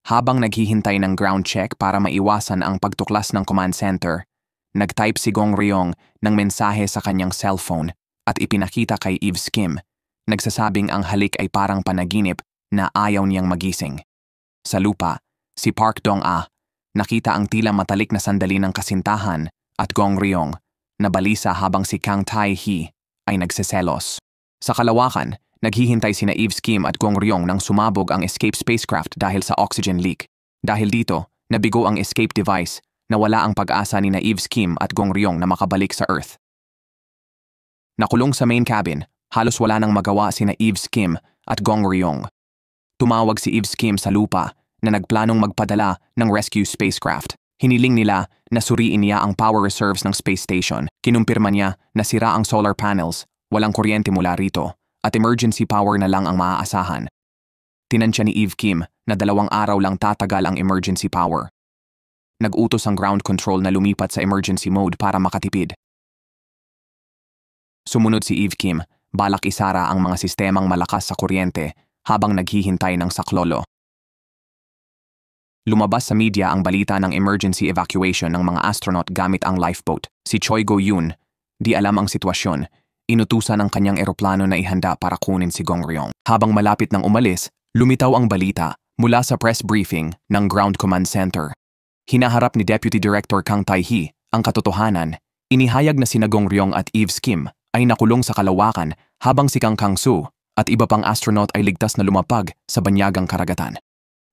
Habang naghihintay ng ground check para maiwasan ang pagtuklas ng command center, nag-type si Gong Ryong ng mensahe sa kanyang cellphone at ipinakita kay Eve's Kim, nagsasabing ang halik ay parang panaginip na ayaw niyang magising. Sa lupa, si Park Dong-ah, nakita ang tila matalik na sandali ng kasintahan at Gong Ryong, na balisa habang si Kang Tae-hee ay nagseselos. Sa kalawakan, naghihintay sina Eve's Kim at Gong Ryong nang sumabog ang escape spacecraft dahil sa oxygen leak. Dahil dito, nabigo ang escape device na wala ang pag-asa ni na Eve's Kim at Gong Ryong na makabalik sa Earth. Nakulong sa main cabin, halos wala nang magawa sina Eve's Kim at Gong Ryong. Tumawag si Eve's Kim sa lupa na nagplanong magpadala ng rescue spacecraft. Hiniling nila na suriin niya ang power reserves ng space station. Kinumpirma niya na sira ang solar panels, walang kuryente mula rito, at emergency power na lang ang maaasahan. Tinansya ni Eve Kim na 2 araw lang tatagal ang emergency power. Nag-utos ang ground control na lumipat sa emergency mode para makatipid. Sumunod si Eve Kim, balak isara ang mga sistemang malakas sa kuryente habang naghihintay ng saklolo. Lumabas sa media ang balita ng emergency evacuation ng mga astronaut gamit ang lifeboat. Si Choi Go-yoon, di alam ang sitwasyon, inutusan ang kanyang eroplano na ihanda para kunin si Gong Ryong. Habang malapit nang umalis, lumitaw ang balita mula sa press briefing ng Ground Command Center. Hinaharap ni Deputy Director Kang Tae-hee ang katotohanan. Inihayag na sina Gong Ryong at Eve's Kim ay nakulong sa kalawakan habang si Kang Kang-soo at iba pang astronaut ay ligtas na lumapag sa banyagang karagatan.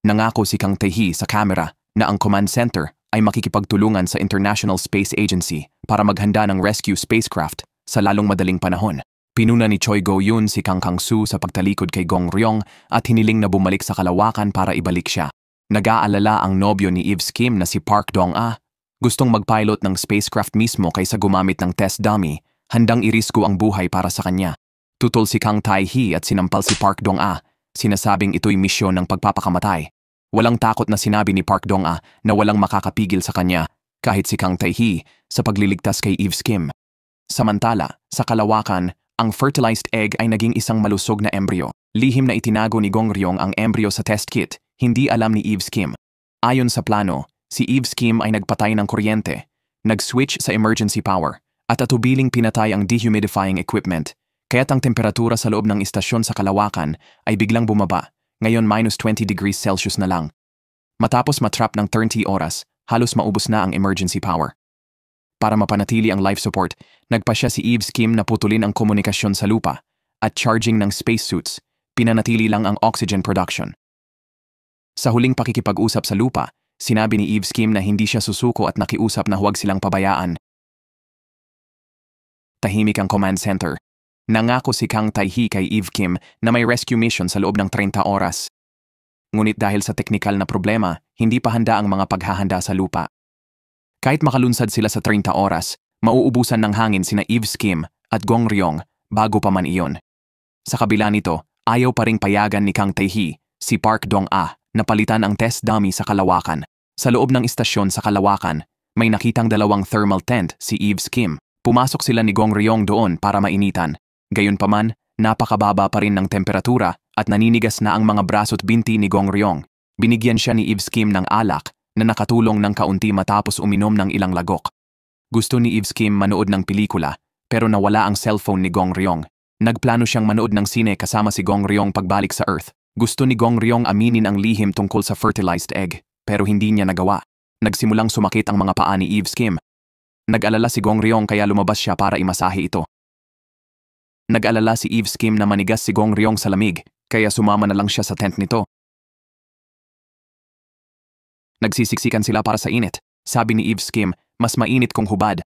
Nangako si Kang Tae-hee sa camera na ang command center ay makikipagtulungan sa International Space Agency para maghanda ng rescue spacecraft sa lalong madaling panahon. Pinuna ni Choi Go-yoon si Kang Kang-soo sa pagtalikod kay Gong Ryong at hiniling na bumalik sa kalawakan para ibalik siya. Nag-aalala ang nobyo ni Eve Kim na si Park Dong-ah. Gustong mag-pilot ng spacecraft mismo kaysa gumamit ng test dummy, handang irisko ang buhay para sa kanya. Tutol si Kang Tae-hee at sinampal si Park Dong-ah, sinasabing ito'y misyon ng pagpapakamatay. Walang takot na sinabi ni Park Dong-ah na walang makakapigil sa kanya kahit si Kang Tae-hee sa pagliligtas kay Eve Kim. Samantala, sa kalawakan, ang fertilized egg ay naging isang malusog na embryo. Lihim na itinago ni Gong Ryong ang embryo sa test kit, hindi alam ni Eve Kim. Ayon sa plano, si Eve Kim ay nagpatay ng kuryente, nag-switch sa emergency power, at atubiling pinatay ang dehumidifying equipment, kaya't ang temperatura sa loob ng istasyon sa kalawakan ay biglang bumaba, ngayon -20 degrees Celsius na lang. Matapos matrap ng 30 oras, halos maubos na ang emergency power. Para mapanatili ang life support, nagpa siya si Eve Kim na putulin ang komunikasyon sa lupa at charging ng spacesuits, pinanatili lang ang oxygen production. Sa huling pakikipag-usap sa lupa, sinabi ni Eve Kim na hindi siya susuko at nakiusap na huwag silang pabayaan. Tahimik ang command center. Nangako si Kang Tae-hee kay Eve Kim na may rescue mission sa loob ng 30 oras. Ngunit dahil sa teknikal na problema, hindi pa handa ang mga paghahanda sa lupa. Kahit makalunsad sila sa 30 oras, mauubusan ng hangin sina Eve Kim at Gong Ryong bago pa man iyon. Sa kabila nito, ayaw pa ring payagan ni Kang Tae-hee si Park Dong-ah na palitan ang test dummy sa kalawakan. Sa loob ng istasyon sa kalawakan, may nakitang dalawang thermal tent si Eve Kim. Pumasok sila ni Gong Ryong doon para mainitan. Gayunpaman, napakababa pa rin ng temperatura at naninigas na ang mga braso't binti ni Gong Ryong. Binigyan siya ni Eve Kim ng alak na nakatulong ng kaunti matapos uminom ng ilang lagok. Gusto ni Eve Kim manood ng pelikula pero nawala ang cellphone ni Gong Ryong. Nagplano siyang manood ng sine kasama si Gong Ryong pagbalik sa Earth. Gusto ni Gong Ryong aminin ang lihim tungkol sa fertilized egg pero hindi niya nagawa. Nagsimulang sumakit ang mga paa ni Eve Kim. Nag-alala si Gong Ryong kaya lumabas siya para imasahe ito. Nag-alala si Eve Kim na manigas si Gong Ryong sa lamig kaya sumama na lang siya sa tent nito. Nagsisiksikan sila para sa init. Sabi ni Eve Kim, mas mainit kung hubad.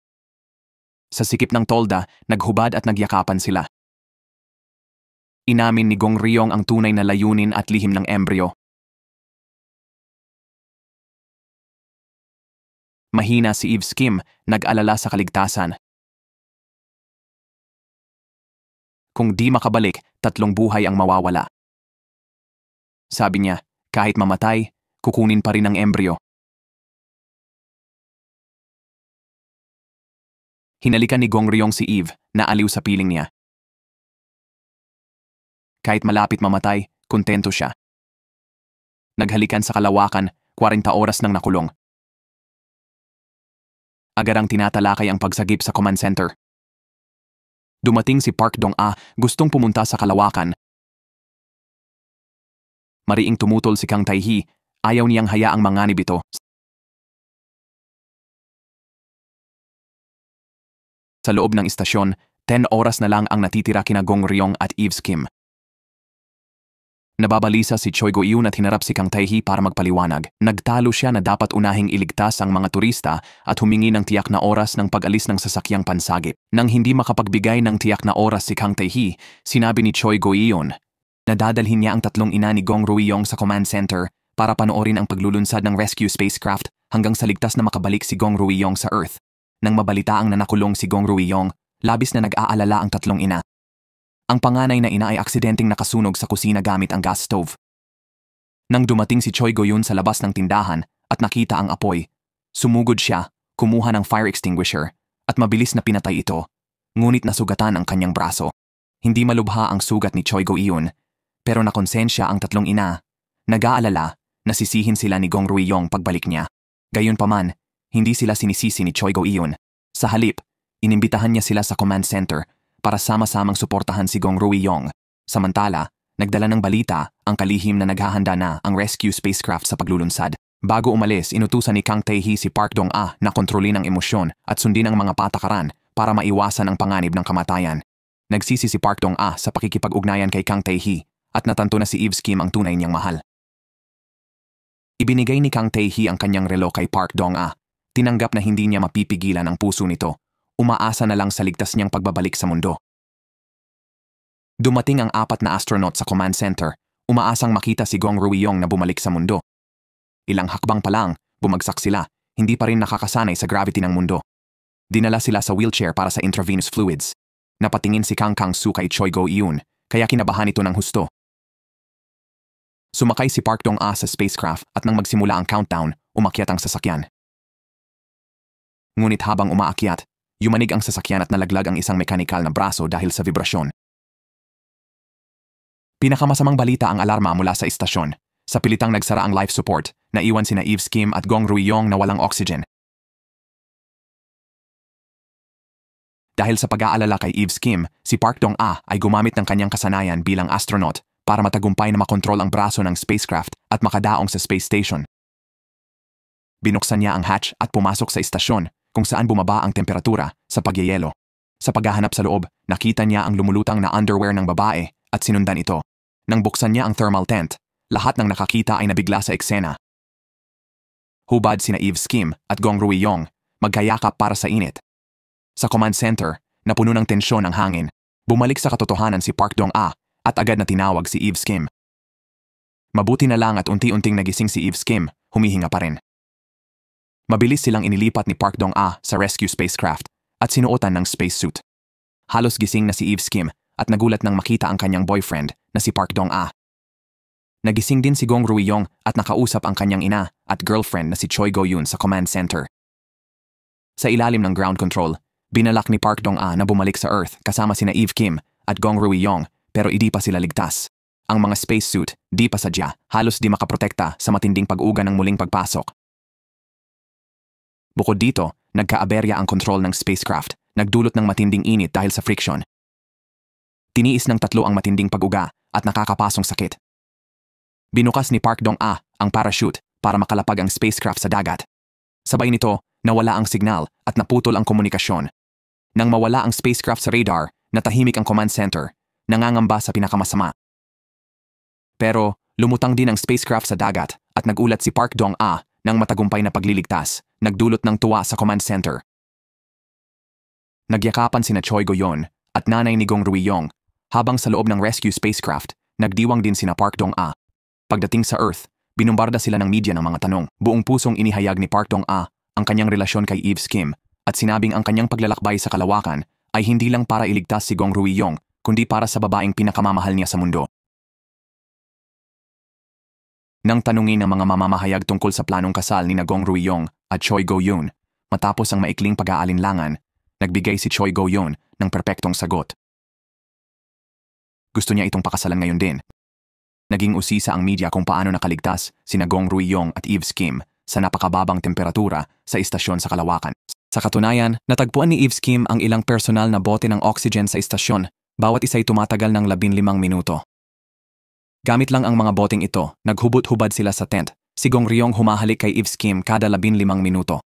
Sa sikip ng tolda, naghubad at nagyakapan sila. Inamin ni Gong Ryong ang tunay na layunin at lihim ng embryo. Mahina si Eve Kim, nag-alala sa kaligtasan. Kung di makabalik, 3 buhay ang mawawala. Sabi niya, kahit mamatay, kukunin pa rin ang embryo. Hinalikan ni Gong Ryong si Eve na aliw sa piling niya. Kahit malapit mamatay, kontento siya. Naghalikan sa kalawakan, 40 oras nang nakulong. Agarang tinatalakay ang pagsagip sa command center. Dumating si Park Dong-ah, gustong pumunta sa kalawakan. Mariing tumutol si Kang Tae-hee, ayaw niyang hayaang manganib ito. Sa loob ng istasyon, 10 oras na lang ang natitira kina Gong Ryong at Eve Kim. Nababalisa si Choi Go-yoon at hinarap si Kang Tae-hee para magpaliwanag. Nagtalo siya na dapat unahing iligtas ang mga turista at humingi ng tiyak na oras ng pag-alis ng sasakyang pansagip. Nang hindi makapagbigay ng tiyak na oras si Kang Tae-hee, sinabi ni Choi Go-yoon na dadalhin niya ang 3 ina ni Gong Ryong sa command center para panoorin ang paglulunsad ng rescue spacecraft hanggang sa ligtas na makabalik si Gong Ryong sa Earth. Nang mabalitaang na nakulong si Gong Ryong, labis na nag-aalala ang 3 ina. Ang panganay na ina ay aksidenteng nakasunog sa kusina gamit ang gas stove. Nang dumating si Choi Go-yoon sa labas ng tindahan at nakita ang apoy, sumugod siya, kumuha ng fire extinguisher at mabilis na pinatay ito, ngunit nasugatan ang kanyang braso. Hindi malubha ang sugat ni Choi Go-yoon, pero nakonsensya ang 3 ina. Nag-aalala, nasisihin sila ni Gong Ryong pagbalik niya. Gayunpaman, hindi sila sinisisi ni Choi Go-yoon. Sa halip, inimbitahan niya sila sa command center para sama-samang suportahan si Gong Ryong. Samantala, nagdala ng balita ang kalihim na naghahanda na ang rescue spacecraft sa paglulunsad. Bago umalis, inutusan ni Kang Tae-hee si Park Dong-ah na kontrolin ang emosyon at sundin ang mga patakaran para maiwasan ang panganib ng kamatayan. Nagsisi si Park Dong-ah sa pakikipag-ugnayan kay Kang Tae-hee at natanto na si Eve's Kim ang tunay niyang mahal. Ibinigay ni Kang Tae-hee ang kanyang relo kay Park Dong-ah. Tinanggap na hindi niya mapipigilan ang puso nito. Umaasa na lang sa ligtas niyang pagbabalik sa mundo. Dumating ang 4 na astronaut sa command center, umaasang makita si Gong Ruiyong na bumalik sa mundo. Ilang hakbang pa lang, bumagsak sila, hindi pa rin nakakasanay sa gravity ng mundo. Dinala sila sa wheelchair para sa intravenous fluids. Napatingin si Kang Kang-soo kay Choi Go-eun, kaya kinabahan ito ng husto. Sumakay si Park Dong-ah sa spacecraft at nang magsimula ang countdown, umakyat ang sasakyan. Ngunit habang umaakyat, yumanig ang sasakyan at nalaglag ang isang mekanikal na braso dahil sa vibrasyon. Pinakamasamang balita ang alarma mula sa istasyon. Sa pilitang nagsara ang life support, naiwan sina Eve's Kim at Gong Ruiyong na walang oxygen. Dahil sa pag-aalala kay Eve's Kim, si Park Dong-ah ay gumamit ng kanyang kasanayan bilang astronaut para matagumpay na makontrol ang braso ng spacecraft at makadaong sa space station. Binuksan niya ang hatch at pumasok sa istasyon kung saan bumaba ang temperatura sa pagyayelo. Sa paghahanap sa loob, nakita niya ang lumulutang na underwear ng babae at sinundan ito. Nang buksan niya ang thermal tent, lahat ng nakakita ay nabigla sa eksena. Hubad sina Eve's Kim at Gong Ruiyong, magkayakap para sa init. Sa command center, napuno ng tensyon ang hangin. Bumalik sa katotohanan si Park Dong-ah at agad na tinawag si Eve's Kim. Mabuti na lang at unti-unting nagising si Eve's Kim, humihinga pa rin. Mabilis silang inilipat ni Park Dong-ah sa rescue spacecraft at sinuotan ng spacesuit. Halos gising na si Eve's Kim at nagulat nang makita ang kanyang boyfriend na si Park Dong-ah. Nagising din si Gong Ruiyong at nakausap ang kanyang ina at girlfriend na si Choi Go-eun sa command center. Sa ilalim ng ground control, binalak ni Park Dong-ah na bumalik sa Earth kasama sina Eve Kim at Gong Ruiyong pero hindi pa sila ligtas. Ang mga spacesuit, di pa sadya, halos di makaprotekta sa matinding pag-uga ng muling pagpasok. Bukod dito, nagkaaberya ang control ng spacecraft, nagdulot ng matinding init dahil sa friction. Tiniis ng 3 ang matinding pag-uga at nakakapasong sakit. Binukas ni Park Dong-ah ang parachute para makalapag ang spacecraft sa dagat. Sabay nito, nawala ang signal at naputol ang komunikasyon. Nang mawala ang spacecraft sa radar, natahimik ang command center, nangangamba sa pinakamasama. Pero, lumutang din ang spacecraft sa dagat at nagulat si Park Dong-ah ng matagumpay na pagliligtas, nagdulot ng tuwa sa command center. Nagyakapan sina Choi Go-eun at nanay ni Gong Ruiyong, habang sa loob ng rescue spacecraft, nagdiwang din sina Park Dong-ah. Pagdating sa Earth, binumbarda sila ng media ng mga tanong. Buong pusong inihayag ni Park Dong-ah ang kanyang relasyon kay Eve's Kim at sinabing ang kanyang paglalakbay sa kalawakan ay hindi lang para iligtas si Gong Ruiyong, kundi para sa babaeng pinakamamahal niya sa mundo. Nang tanungin ng mga mamamahayag tungkol sa planong kasal ni Gong Ruiyong at Choi Go-eun, matapos ang maikling pag-aalinlangan, nagbigay si Choi Go-eun ng perpektong sagot. Gusto niya itong pakasalan ngayon din. Naging usisa ang media kung paano nakaligtas sina Gong Ruiyong at Eve's Kim sa napakababang temperatura sa istasyon sa kalawakan. Sa katunayan, natagpuan ni Eve's Kim ang ilang personal na bote ng oxygen sa istasyon, bawat isa'y tumatagal ng 15 minuto. Gamit lang ang mga boteng ito, naghubot-hubad sila sa tent. Si Gong Ruiyong humahalik kay Eve's Kim kada 15 minuto.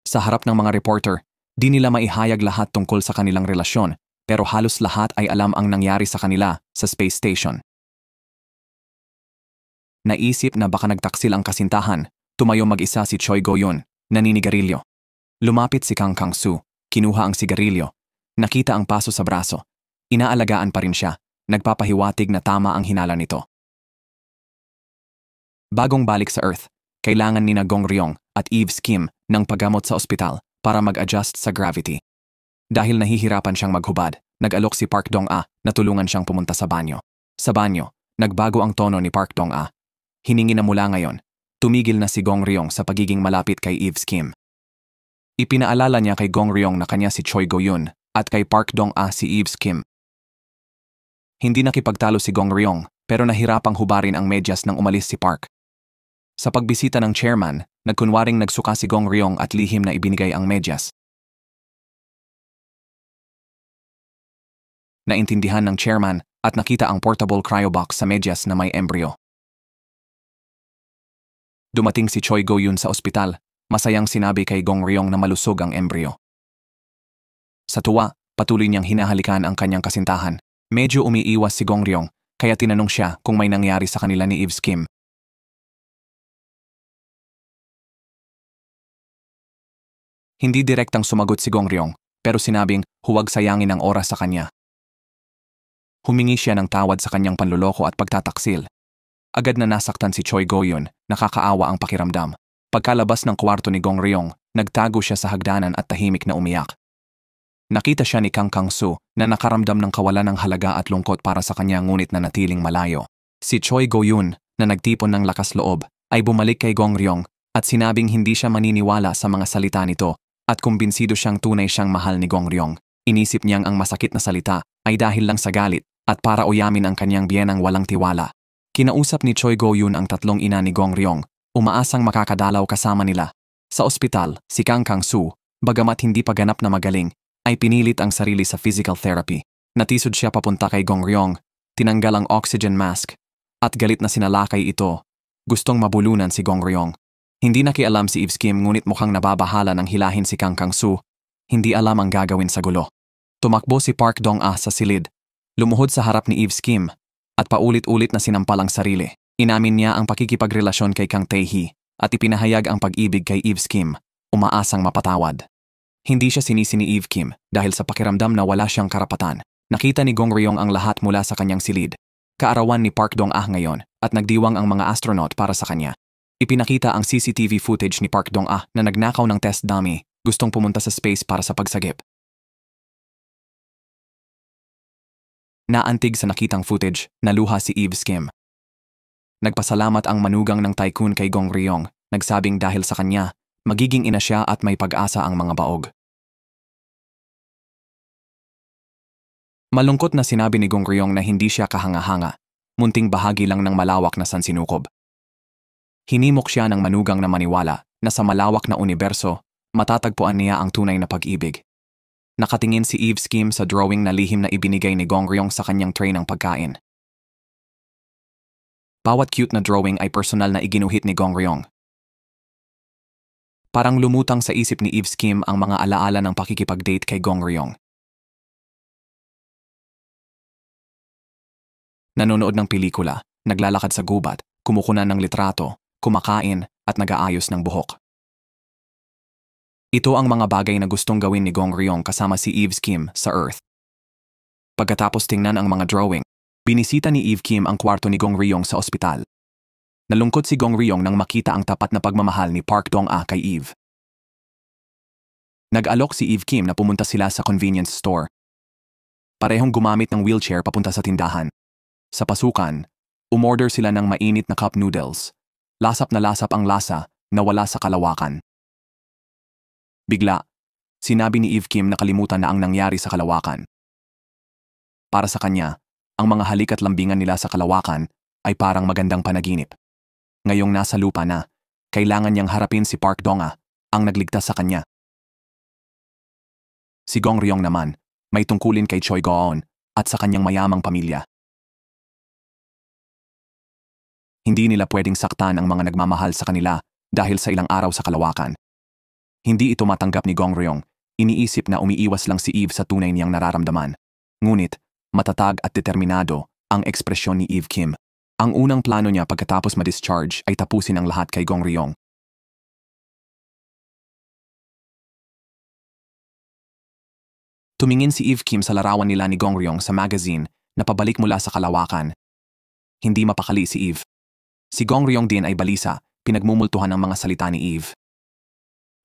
Sa harap ng mga reporter, di nila maihayag lahat tungkol sa kanilang relasyon, pero halos lahat ay alam ang nangyari sa kanila sa space station. Naisip na baka nagtaksil ang kasintahan, tumayo mag-isa si Choi Go-eun, naninigarilyo. Lumapit si Kang Kang-soo, kinuha ang sigarilyo. Nakita ang paso sa braso. Inaalagaan pa rin siya, nagpapahiwatig na tama ang hinala nito. Bagong balik sa Earth, kailangan ni Gong Ruiyong at Eve's Kim ng paggamot sa ospital para mag-adjust sa gravity. Dahil nahihirapan siyang maghubad, nag-alok si Park Dong-ah na tulungan siyang pumunta sa banyo. Sa banyo, nagbago ang tono ni Park Dong-ah. Hiningi na mula ngayon, tumigil na si Gong Ruiyong sa pagiging malapit kay Eve's Kim. Ipinaalala niya kay Gong Ruiyong na kanya si Choi Go-eun at kay Park Dong-ah si Eve's Kim. Hindi nakipagtalo si Gong Ruiyong pero nahirapang hubarin ang medyas nang umalis si Park. Sa pagbisita ng chairman, nagkunwaring nagsuka si Gong Ruiyong at lihim na ibinigay ang medyas. Naintindihan ng chairman at nakita ang portable cryobox sa medyas na may embryo. Dumating si Choi Go-eun sa ospital, masayang sinabi kay Gong Ruiyong na malusog ang embryo. Sa tuwa, Patuloy niyang hinahalikan ang kanyang kasintahan. Medyo umiiwas si Gong Ryong, kaya tinanong siya kung may nangyari sa kanila ni Eve's Kim. Hindi direktang sumagot si Gong Ryong, pero sinabing huwag sayangin ang oras sa kanya. Humingi siya ng tawad sa kanyang panluloko at pagtataksil. Agad na nasaktan si Choi Go-yun, nakakaawa ang pakiramdam. Pagkalabas ng kwarto ni Gong Ryong, nagtago siya sa hagdanan at tahimik na umiyak. Nakita siya ni Kang Kang-soo na nakaramdam ng kawalan ng halaga at lungkot para sa kanya ngunit nanatiling malayo. Si Choi Go-yun, na nagtipon ng lakas loob, ay bumalik kay Gong Ryong at sinabing hindi siya maniniwala sa mga salita nito at kumbinsido siyang tunay siyang mahal ni Gong Ryong. Inisip niyang ang masakit na salita ay dahil lang sa galit at para uyamin ang kanyang biyenang walang tiwala. Kinausap ni Choi Go-yun ang tatlong ina ni Gong Ryong, umaasang makakadalaw kasama nila. Sa ospital, si Kang Kang-soo, bagamat hindi pa ganap na magaling, ay pinilit ang sarili sa physical therapy. Natisod siya papunta kay Gong Ryong, tinanggal ang oxygen mask, at galit na sinalakay ito. Gustong mabulunan si Gong Ryong. Hindi nakialam si Eve's Kim ngunit mukhang nababahala ng hilahin si Kang Kang-soo. Hindi alam ang gagawin sa gulo. Tumakbo si Park Dong-ah sa silid. Lumuhod sa harap ni Eve's Kim at paulit-ulit na sinampal ang sarili. Inamin niya ang pakikipagrelasyon kay Kang Tae-hee at ipinahayag ang pag-ibig kay Eve's Kim, umaasang mapatawad. Hindi siya sinisi ni Eve Kim dahil sa pakiramdam na wala siyang karapatan. Nakita ni Gong Ryong ang lahat mula sa kanyang silid. Kaarawan ni Park Dong-ah ngayon at nagdiwang ang mga astronaut para sa kanya. Ipinakita ang CCTV footage ni Park Dong-ah na nagnakaw ng test dummy, gustong pumunta sa space para sa pagsagip. Naantig sa nakitang footage, naluha si Eve's Kim. Nagpasalamat ang manugang ng tycoon kay Gong Ryong, nagsabing dahil sa kanya, magiging ina siya at may pag-asa ang mga baog. Malungkot na sinabi ni Gong Ryong na hindi siya kahanga-hanga, munting bahagi lang ng malawak na sansinukob. Hinimok siya ng manugang na maniwala na sa malawak na universo, matatagpuan niya ang tunay na pag-ibig. Nakatingin si Eve's Kim sa drawing na lihim na ibinigay ni Gong Ryong sa kanyang tray ng pagkain. Bawat cute na drawing ay personal na iginuhit ni Gong Ryong. Parang lumutang sa isip ni Eve's Kim ang mga alaala ng pakikipag-date kay Gong Ryong. Nanonood ng pelikula, naglalakad sa gubat, kumukunan ng litrato, kumakain at nag-aayos ng buhok. Ito ang mga bagay na gustong gawin ni Gong Ryong kasama si Eve's Kim sa Earth. Pagkatapos tingnan ang mga drawing, binisita ni Eve Kim ang kwarto ni Gong Ryong sa ospital. Nalungkot si Gong Ryong nang makita ang tapat na pagmamahal ni Park Dong-ah kay Eve. Nag-alok si Eve Kim na pumunta sila sa convenience store. Parehong gumamit ng wheelchair papunta sa tindahan. Sa pasukan, umorder sila ng mainit na cup noodles. Lasap na lasap ang lasa na wala sa kalawakan. Bigla, sinabi ni Eve Kim na kalimutan na ang nangyari sa kalawakan. Para sa kanya, ang mga halik at lambingan nila sa kalawakan ay parang magandang panaginip. Ngayong nasa lupa na, kailangan niyang harapin si Park Dong-ah, ang nagligtas sa kanya. Si Gong Ryong naman, may tungkulin kay Choi Go-eun at sa kanyang mayamang pamilya. Hindi nila pwedeng saktan ang mga nagmamahal sa kanila dahil sa ilang araw sa kalawakan. Hindi ito matanggap ni Gong Ryong, iniisip na umiiwas lang si Eve sa tunay niyang nararamdaman. Ngunit, matatag at determinado ang ekspresyon ni Eve Kim. Ang unang plano niya pagkatapos ma-discharge ay tapusin ang lahat kay Gong Ryong. Tumingin si Eve Kim sa larawan nila ni Gong Ryong sa magazine na pabalik mula sa kalawakan. Hindi mapakali si Eve. Si Gong Ryong din ay balisa, pinagmumultuhan ng mga salita ni Eve.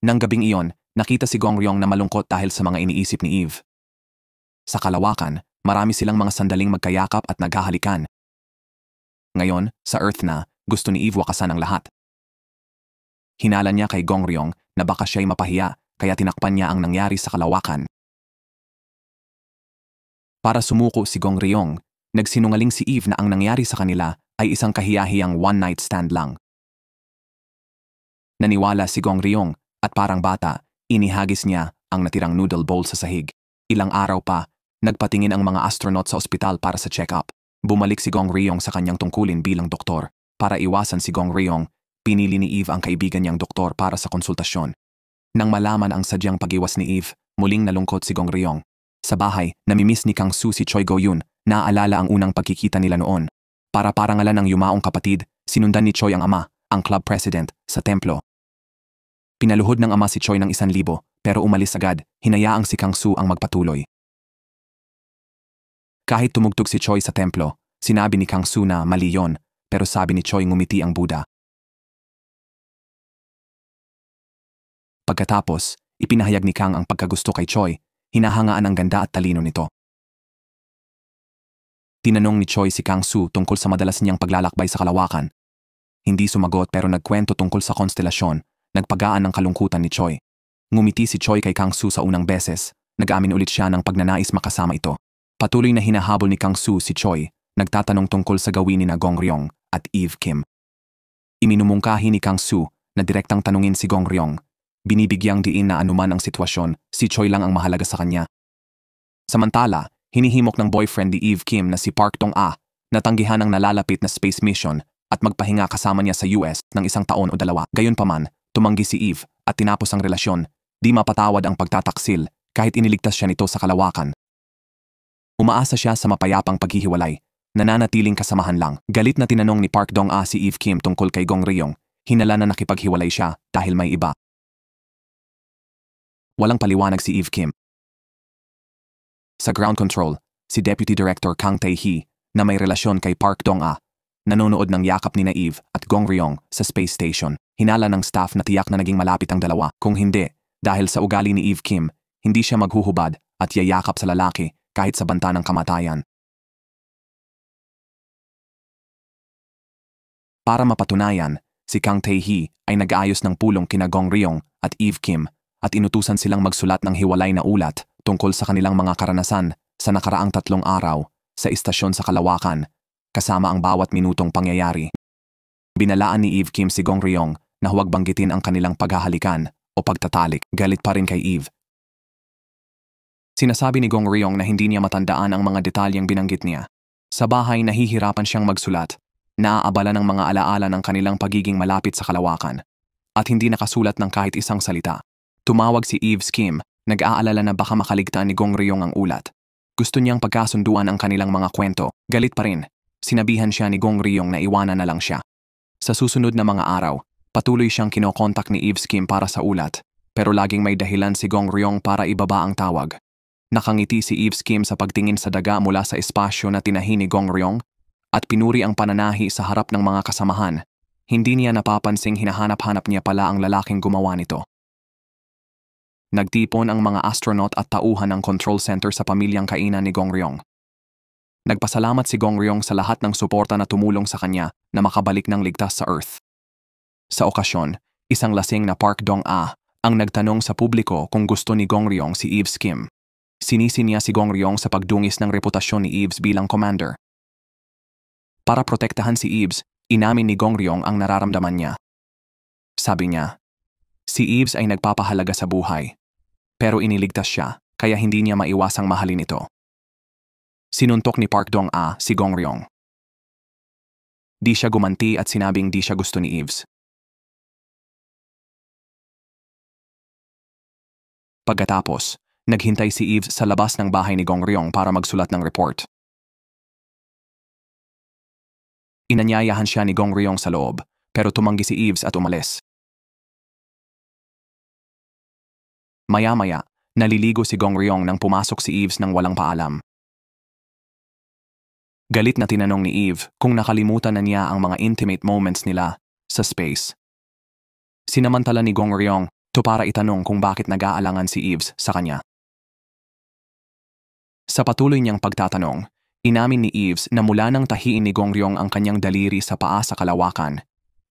Nang gabing iyon, nakita si Gong Ryong na malungkot dahil sa mga iniisip ni Eve. Sa kalawakan, marami silang mga sandaling magkayakap at naghahalikan. Ngayon, sa Earth na, gusto ni Eve wakasan ang lahat. Hinala niya kay Gong Ryong na baka siya'y mapahiya, kaya tinakpan niya ang nangyari sa kalawakan. Para sumuko si Gong Ryong, nagsinungaling si Eve na ang nangyari sa kanila ay isang kahiyahiyang one-night stand lang. Naniwala si Gong Ryong at parang bata, inihagis niya ang natirang noodle bowl sa sahig. Ilang araw pa, nagpatingin ang mga astronaut sa ospital para sa check-up. Bumalik si Gong Ryong sa kanyang tungkulin bilang doktor. Para iwasan si Gong Ryong, pinili ni Eve ang kaibigan niyang doktor para sa konsultasyon. Nang malaman ang sadyang pag-iwas ni Eve, muling nalungkot si Gong Ryong. Sa bahay, namimiss ni Kang Su si Choi Go-yoon, naaalala ang unang pagkikita nila noon. Para parangalan ng yumaong kapatid, sinundan ni Choi ang ama, ang club president, sa templo. Pinaluhod ng ama si Choi ng 1,000 pero umalis agad, hinayaang si Kang Su ang magpatuloy. Kahit tumugtog si Choi sa templo, sinabi ni Kang Su na mali yon, pero sabi ni Choi ngumiti ang Buddha. Pagkatapos, ipinahayag ni Kang ang pagkagusto kay Choi, hinahangaan ang ganda at talino nito. Tinanong ni Choi si Kang Su tungkol sa madalas niyang paglalakbay sa kalawakan. Hindi sumagot pero nagkwento tungkol sa konstelasyon, nagpagaan ng kalungkutan ni Choi. Ngumiti si Choi kay Kang Su sa unang beses, nag-amin ulit siya ng pagnanais makasama ito. Patuloy na hinahabol ni Kang Su si Choi, nagtatanong tungkol sa gawin ni Gong Ryong at Eve Kim. Iminumungkahi ni Kang Su na direktang tanungin si Gong Ryong. Binibigyang diin na anuman ang sitwasyon, si Choi lang ang mahalaga sa kanya. Samantala, hinihimok ng boyfriend ni Eve Kim na si Park Dong-ah na tanggihan ang nalalapit na space mission at magpahinga kasama niya sa US ng 1 taon o 2. Gayunpaman, tumanggi si Eve at tinapos ang relasyon, di mapatawad ang pagtataksil kahit iniligtas siya nito sa kalawakan. Umaasa siya sa mapayapang paghihiwalay, nananatiling kasamahan lang. Galit na tinanong ni Park Dong-ah si Eve Kim tungkol kay Gong Ryong, hinala na nakipaghiwalay siya dahil may iba. Walang paliwanag si Eve Kim. Sa ground control, si Deputy Director Kang Tae-hee na may relasyon kay Park Dong-ah, nanonood ng yakap ni Eve at Gong Ryong sa space station. Hinala ng staff na tiyak na naging malapit ang dalawa. Kung hindi, dahil sa ugali ni Eve Kim, hindi siya maghuhubad at yayakap sa lalaki kahit sa banta ng kamatayan. Para mapatunayan, si Kang Tae-hee ay nag-aayos ng pulong kina Gong Ryong at Eve Kim at inutusan silang magsulat ng hiwalay na ulat tungkol sa kanilang mga karanasan sa nakaraang 3 araw sa istasyon sa Kalawakan, kasama ang bawat minutong pangyayari. Binalaan ni Eve Kim si Gong Ryong na huwag banggitin ang kanilang paghahalikan o pagtatalik. Galit pa rin kay Eve. Sinasabi ni Gong Ryong na hindi niya matandaan ang mga detalyeng binanggit niya. Sa bahay, nahihirapan siyang magsulat, naaabala ng mga alaala ng kanilang pagiging malapit sa Kalawakan, at hindi nakasulat ng kahit isang salita. Tumawag si Eve Kim, nag-aalala na baka makaligtaan ni Gong Ryong ang ulat. Gusto niyang pagkasunduan ang kanilang mga kwento. Galit pa rin. Sinabihan siya ni Gong Ryong na iwanan na lang siya. Sa susunod na mga araw, patuloy siyang kinokontak ni Eve Kim para sa ulat, pero laging may dahilan si Gong Ryong para ibaba ang tawag. Nakangiti si Eve Kim sa pagtingin sa daga mula sa espasyo na tinahi ni Gong Ryong at pinuri ang pananahi sa harap ng mga kasamahan. Hindi niya napapansing hinahanap-hanap niya pala ang lalaking gumawa nito. Nagtipon ang mga astronaut at tauhan ng control center sa pamilyang kainan ni Gong Ryong. Nagpasalamat si Gong Ryong sa lahat ng suporta na tumulong sa kanya na makabalik ng ligtas sa Earth. Sa okasyon, isang lasing na Park Dong-ah ang nagtanong sa publiko kung gusto ni Gong Ryong si Eve Kim. Sinisi niya si Gong Ryong sa pagdungis ng reputasyon ni Eve bilang commander. Para protektahan si Eve, inamin ni Gong Ryong ang nararamdaman niya. Sabi niya, si Eve ay nagpapahalaga sa buhay, pero iniligtas siya kaya hindi niya maiwasang mahalin ito. Sinuntok ni Park Dong-ah si Gong Ryong. Di siya gumanti at sinabing di siya gusto ni Eve. Pagkatapos, naghintay si Eve sa labas ng bahay ni Gong Ryong para magsulat ng report. Inanyayahan siya ni Gong Ryong sa loob, pero tumanggi si Eve at umalis. Maya-maya, naliligo si Gong Ryong nang pumasok si Eve nang walang paalam. Galit na tinanong ni Eve kung nakalimutan na niya ang mga intimate moments nila sa space. Sinamantala ni Gong Ryong to para itanong kung bakit nag-aalangan si Eve sa kanya. Sa patuloy niyang pagtatanong, inamin ni Eve na mula nang tahiin ni Gong Ryong ang kanyang daliri sa paa sa Kalawakan,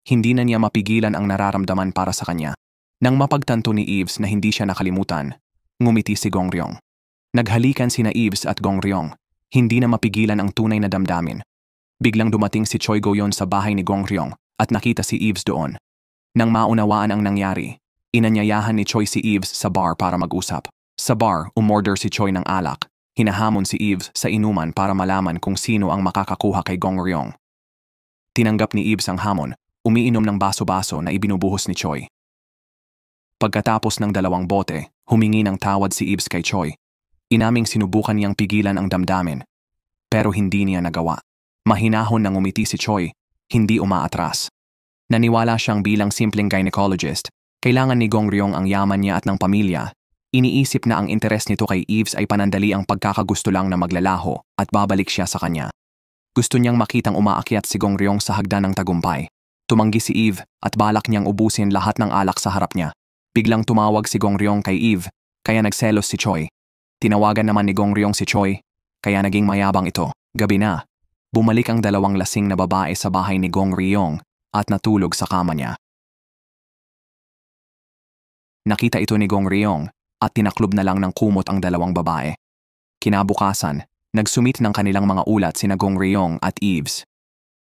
hindi na niya mapigilan ang nararamdaman para sa kanya. Nang mapagtanto ni Eve na hindi siya nakalimutan, ngumiti si Gong Ryong. Naghalikan sina Eve at Gong Ryong, hindi na mapigilan ang tunay na damdamin. Biglang dumating si Choi Go-yoon sa bahay ni Gong Ryong at nakita si Eve doon. Nang maunawaan ang nangyari, inanyayahan ni Choi si Eve sa bar para mag-usap. Sa bar, umorder si Choi ng alak. Hinahamon si Eve sa inuman para malaman kung sino ang makakakuha kay Gong Ryong. Tinanggap ni Eve ang hamon, umiinom ng baso-baso na ibinubuhos ni Choi. Pagkatapos ng 2 bote, humingi ng tawad si Eve kay Choi. Inaming sinubukan niyang pigilan ang damdamin. Pero hindi niya nagawa. Mahinahon nang umiti si Choi, hindi umaatras. Naniwala siyang bilang simpleng gynecologist, kailangan ni Gong Ryong ang yaman niya at ng pamilya. Iniisip na ang interes nito kay Eves ay panandali ang pagkakagusto lang na maglalaho at babalik siya sa kanya. Gusto niyang makitang umaakyat si Gong Ryong sa hagdan ng tagumpay. Tumanggi si Eve at balak niyang ubusin lahat ng alak sa harap niya. Biglang tumawag si Gong Ryong kay Eve, kaya nagselos si Choi. Tinawagan naman ni Gong Ryong si Choi, kaya naging mayabang ito. Gabi na. Bumalik ang dalawang lasing na babae sa bahay ni Gong Ryong at natulog sa kama niya. Nakita ito ni Gong Ryong at tinaklob na lang ng kumot ang dalawang babae. Kinabukasan, nagsumit ng kanilang mga ulat sina Gong Ryong at Eves.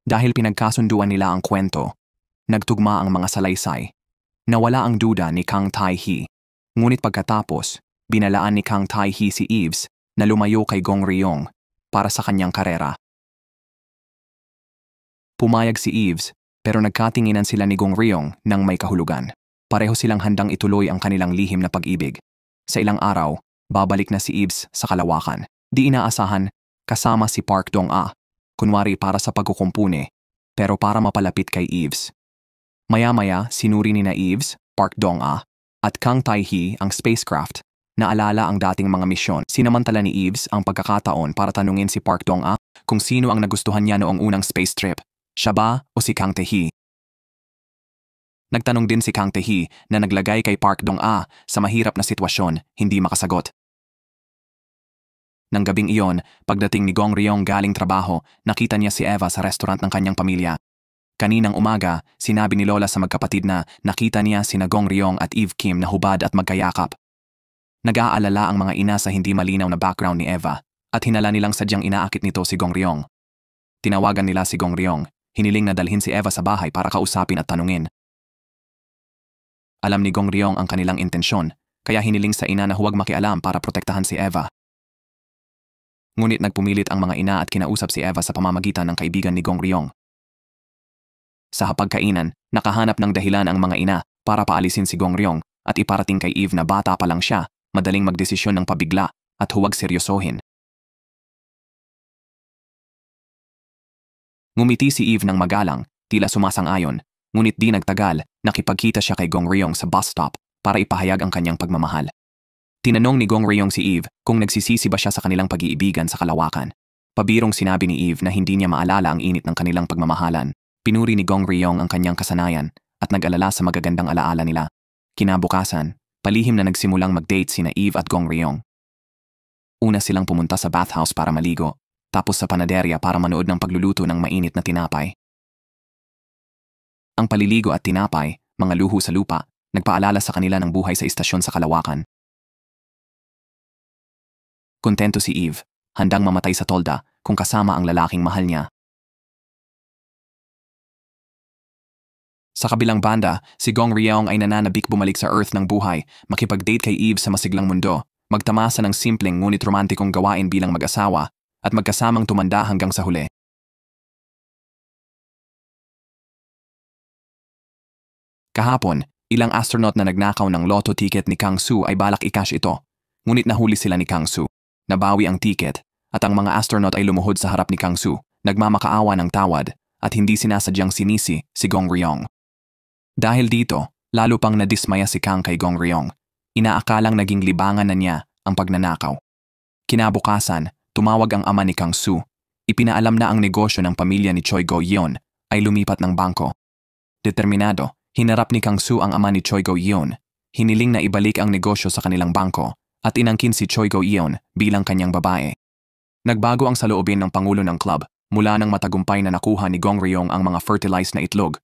Dahil pinagkasunduan nila ang kwento, nagtugma ang mga salaysay. Nawala ang duda ni Kang Tai-hee. Ngunit pagkatapos, binalaan ni Kang Tai-hee si Eves na lumayo kay Gong Ryong para sa kanyang karera. Pumayag si Eves pero nagkatinginan sila ni Gong Ryong nang may kahulugan. Pareho silang handang ituloy ang kanilang lihim na pag-ibig. Sa ilang araw, babalik na si Eves sa Kalawakan. Di inaasahan, kasama si Park Dong-ah. Kunwari para sa pagkukumpune, pero para mapalapit kay Eves. Maya-maya, sinuri ni na Eves, Park Dong-ah, at Kang Tai-hee ang spacecraft. Naalala ang dating mga misyon. Sinamantala ni Eves ang pagkakataon para tanungin si Park Dong-ah kung sino ang nagustuhan niya noong unang space trip. Siya ba o si Kang Tai-hee? Nagtanong din si Kang Tai-hee na naglagay kay Park Dong-ah sa mahirap na sitwasyon, hindi makasagot. Nang gabing iyon, pagdating ni Gong Ryong galing trabaho, nakita niya si Eva sa restaurant ng kanyang pamilya. Kaninang umaga, sinabi ni Lola sa magkapatid na nakita niya sina Gong Ryong at Eve Kim na hubad at magkayakap. Nag-aalala ang mga ina sa hindi malinaw na background ni Eva at hinala nilang sadyang inaakit nito si Gong Ryong. Tinawagan nila si Gong Ryong, hiniling na dalhin si Eva sa bahay para kausapin at tanungin. Alam ni Gong Ryong ang kanilang intensyon, kaya hiniling sa ina na huwag makialam para protektahan si Eva. Ngunit nagpumilit ang mga ina at kinausap si Eva sa pamamagitan ng kaibigan ni Gong Ryong. Sa hapagkainan, nakahanap ng dahilan ang mga ina para paalisin si Gong Ryong at iparating kay Eve na bata pa lang siya, madaling magdesisyon ng pabigla at huwag seryosohin. Ngumiti si Eve ng magalang, tila sumasang-ayon, ngunit di nagtagal, nakipagkita siya kay Gong Ryong sa bus stop para ipahayag ang kanyang pagmamahal. Tinanong ni Gong Ryong si Eve kung nagsisisi ba siya sa kanilang pag-iibigan sa Kalawakan. Pabirong sinabi ni Eve na hindi niya maalala ang init ng kanilang pagmamahalan. Pinuri ni Gong Ryong ang kanyang kasanayan at nag-alala sa magagandang alaala nila. Kinabukasan, palihim na nagsimulang mag-date sina Eve at Gong Ryong. Una silang pumunta sa bathhouse para maligo, tapos sa panaderya para manood ng pagluluto ng mainit na tinapay. Ang paliligo at tinapay, mga luho sa lupa, nagpaalala sa kanila ng buhay sa istasyon sa Kalawakan. Kontento si Eve, handang mamatay sa tolda kung kasama ang lalaking mahal niya. Sa kabilang banda, si Gong Ryong ay nananabik bumalik sa Earth ng buhay, makipag-date kay Eve sa masiglang mundo, magtamasa ng simpleng ngunit romantikong gawain bilang mag-asawa, at magkasamang tumanda hanggang sa huli. Kahapon, ilang astronaut na nagnakaw ng lotto ticket ni Kang Soo ay balak i-cash ito, ngunit nahuli sila ni Kang Soo. Nabawi ang ticket at ang mga astronaut ay lumuhod sa harap ni Kang Soo, nagmamakaawa ng tawad at hindi sinasadyang sinisi si Gong Ryong. Dahil dito, lalo pang nadismaya si Kang kay Gong Ryong. Inaakalang naging libangan na niya ang pagnanakaw. Kinabukasan, tumawag ang ama ni Kang Soo. Ipinaalam na ang negosyo ng pamilya ni Choi Go-yeon ay lumipat ng bangko. Determinado, hinarap ni Kang Soo ang ama ni Choi Go-yeon. Hiniling na ibalik ang negosyo sa kanilang bangko at inangkin si Choi Go-yeon bilang kanyang babae. Nagbago ang saloobin ng pangulo ng club mula nang matagumpay na nakuha ni Gong Ryong ang mga fertilized na itlog,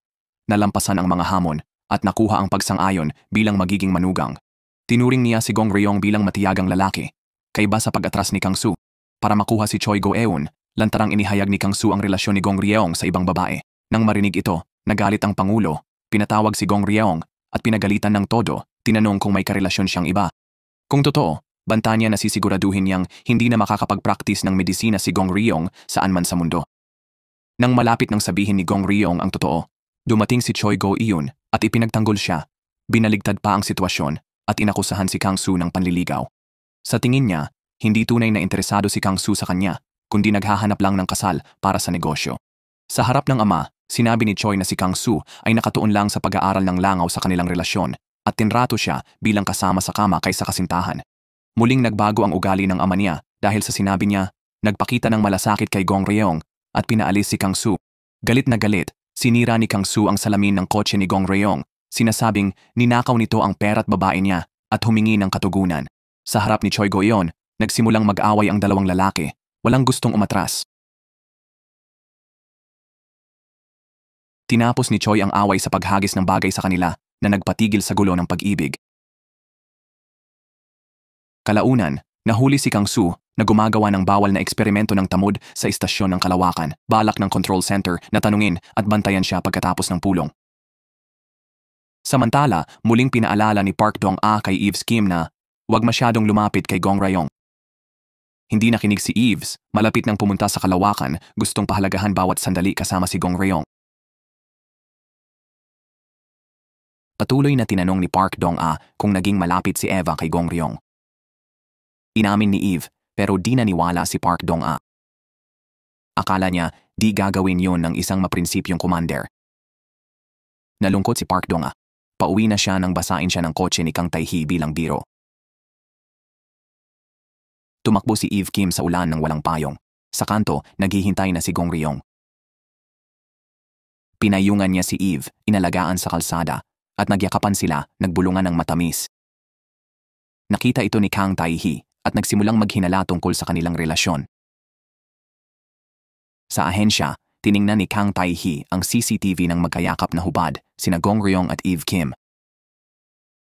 nalampasan ang mga hamon at nakuha ang pagsang-ayon bilang magiging manugang. Tinuring niya si Gong Ryong bilang matiyagang lalaki, kaiba sa pag-atras ni Kang Soo. Para makuha si Choi Go-eun, lantarang inihayag ni Kang Soo ang relasyon ni Gong Ryong sa ibang babae. Nang marinig ito, nagalit ang pangulo, pinatawag si Gong Ryong at pinagalitan ng todo, tinanong kung may karelasyon siyang iba. Kung totoo, banta niya na sisiguraduhin niyang hindi na makakapag-practice ng medisina si Gong Ryong saan man sa mundo. Nang malapit nang sabihin ni Gong Ryong ang totoo, dumating si Choi Go-eun at ipinagtanggol siya. Binaligtad pa ang sitwasyon at inakusahan si Kang Soo ng panliligaw. Sa tingin niya, Hindi tunay na interesado si Kang Su sa kanya, kundi naghahanap lang ng kasal para sa negosyo. Sa harap ng ama, sinabi ni Choi na si Kang Su ay nakatuon lang sa pag-aaral ng langaw sa kanilang relasyon at tinrato siya bilang kasama sa kama kaysa kasintahan. Muling nagbago ang ugali ng ama niya dahil sa sinabi niya, nagpakita ng malasakit kay Gong Ryong at pinaalis si Kang Su. Galit na galit, sinira ni Kang Su ang salamin ng kotse ni Gong Ryong, sinasabing ninakaw nito ang pera at babae niya at humingi ng katugunan. Sa harap ni Choi Go-yeon, nagsimulang mag-away ang dalawang lalaki, walang gustong umatras. Tinapos ni Choi ang away sa paghagis ng bagay sa kanila na nagpatigil sa gulo ng pag-ibig. Kalaunan, nahuli si Kang Su na gumagawa ng bawal na eksperimento ng tamod sa istasyon ng Kalawakan, balak ng control center na tanungin at bantayan siya pagkatapos ng pulong. Samantala, muling pinaalala ni Park Dong-a kay Eves Kim na huwag masyadong lumapit kay Gong Ryong. Hindi nakinig si Eves, malapit nang pumunta sa Kalawakan, gustong pahalagahan bawat sandali kasama si Gong Ryong. Patuloy na tinanong ni Park Dong-a kung naging malapit si Eva kay Gong Ryong. Inamin ni Eve pero di naniwala si Park Dong-a. Akala niya di gagawin yon ng isang maprinsipyong commander. Nalungkot si Park Dong-a. Pauwi na siya nang basain siya ng kotse ni Kang Tae-hee bilang biro. Tumakbo si Eve Kim sa ulan ng walang payong. Sa kanto, naghihintay na si Gong Ryong. Pinayungan niya si Eve, inalagaan sa kalsada, at nagyakapan sila, nagbulungan ng matamis. Nakita ito ni Kang Tae-hee at nagsimulang maghinala tungkol sa kanilang relasyon. Sa ahensya, tiningnan ni Kang Tae-hee ang CCTV ng magkayakap na hubad, sina Gong Ryong at Eve Kim.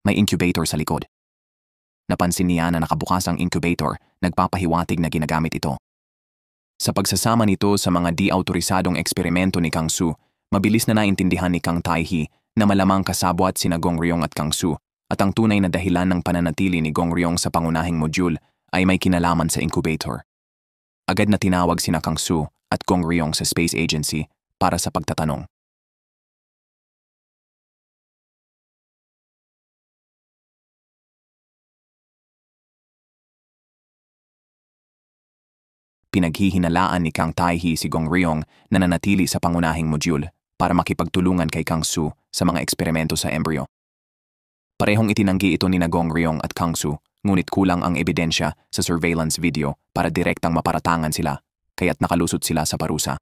May incubator sa likod. Napansin niya na nakabukas ang incubator, nagpapahiwatig na ginagamit ito. Sa pagsasama nito sa mga di-autorisadong eksperimento ni Kang Su, mabilis na naintindihan ni Kang Tae-hee na malamang kasabwat sina Gong Ryong at Kang Su at ang tunay na dahilan ng pananatili ni Gong Ryong sa pangunahing module ay may kinalaman sa incubator. Agad na tinawag sina Kang Su at Gong Ryong sa Space Agency para sa pagtatanong. Pinaghihinalaan ni Kang Tae-hee si Gong Ryong na nanatili sa pangunahing module para makipagtulungan kay Kang Su sa mga eksperimento sa embryo. Parehong itinanggi ito ni Gong Ryong at Kang Su, ngunit kulang ang ebidensya sa surveillance video para direktang maparatangan sila, kaya't nakalusot sila sa parusa.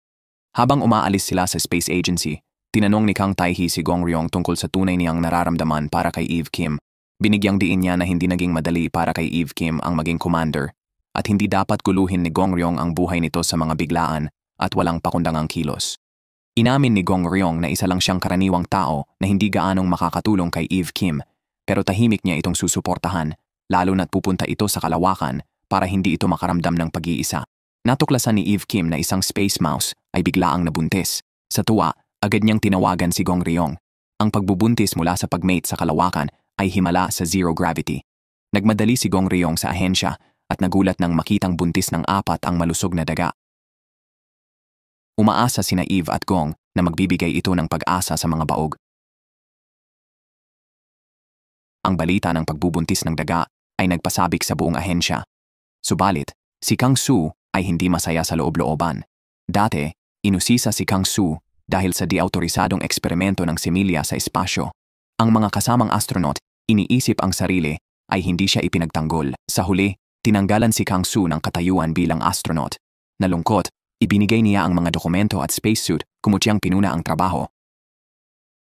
Habang umaalis sila sa Space Agency, tinanong ni Kang Tae-hee si Gong Ryong tungkol sa tunay niyang nararamdaman para kay Eve Kim. Binigyang diin niya na hindi naging madali para kay Eve Kim ang maging commander at hindi dapat guluhin ni Gong Ryong ang buhay nito sa mga biglaan at walang pakundangang kilos. Inamin ni Gong Ryong na isa lang siyang karaniwang tao na hindi gaanong makakatulong kay Eve Kim, pero tahimik niya itong susuportahan, lalo na't pupunta ito sa Kalawakan para hindi ito makaramdam ng pag-iisa. Natuklasan ni Eve Kim na isang space mouse ay biglaang nabuntis. Sa tuwa, agad niyang tinawagan si Gong Ryong. Ang pagbubuntis mula sa pagmate sa Kalawakan ay himala sa zero gravity. Nagmadali si Gong Ryong sa ahensya at nagulat nang makitang buntis ng 4 ang malusog na daga. Umaasa sina Eve at Gong na magbibigay ito ng pag-asa sa mga baog. Ang balita ng pagbubuntis ng daga ay nagpasabik sa buong ahensya. Subalit, si Kang Su ay hindi masaya sa loob-looban. Dati, inusisa si Kang Su dahil sa di-autorisadong eksperimento ng similya sa espasyo. Ang mga kasamang astronaut, iniisip ang sarili, ay hindi siya ipinagtanggol. Sa huli, tinanggalan si Kang Su ng katayuan bilang astronaut. Nalungkot, ibinigay niya ang mga dokumento at spacesuit kumutyang pinuna ang trabaho.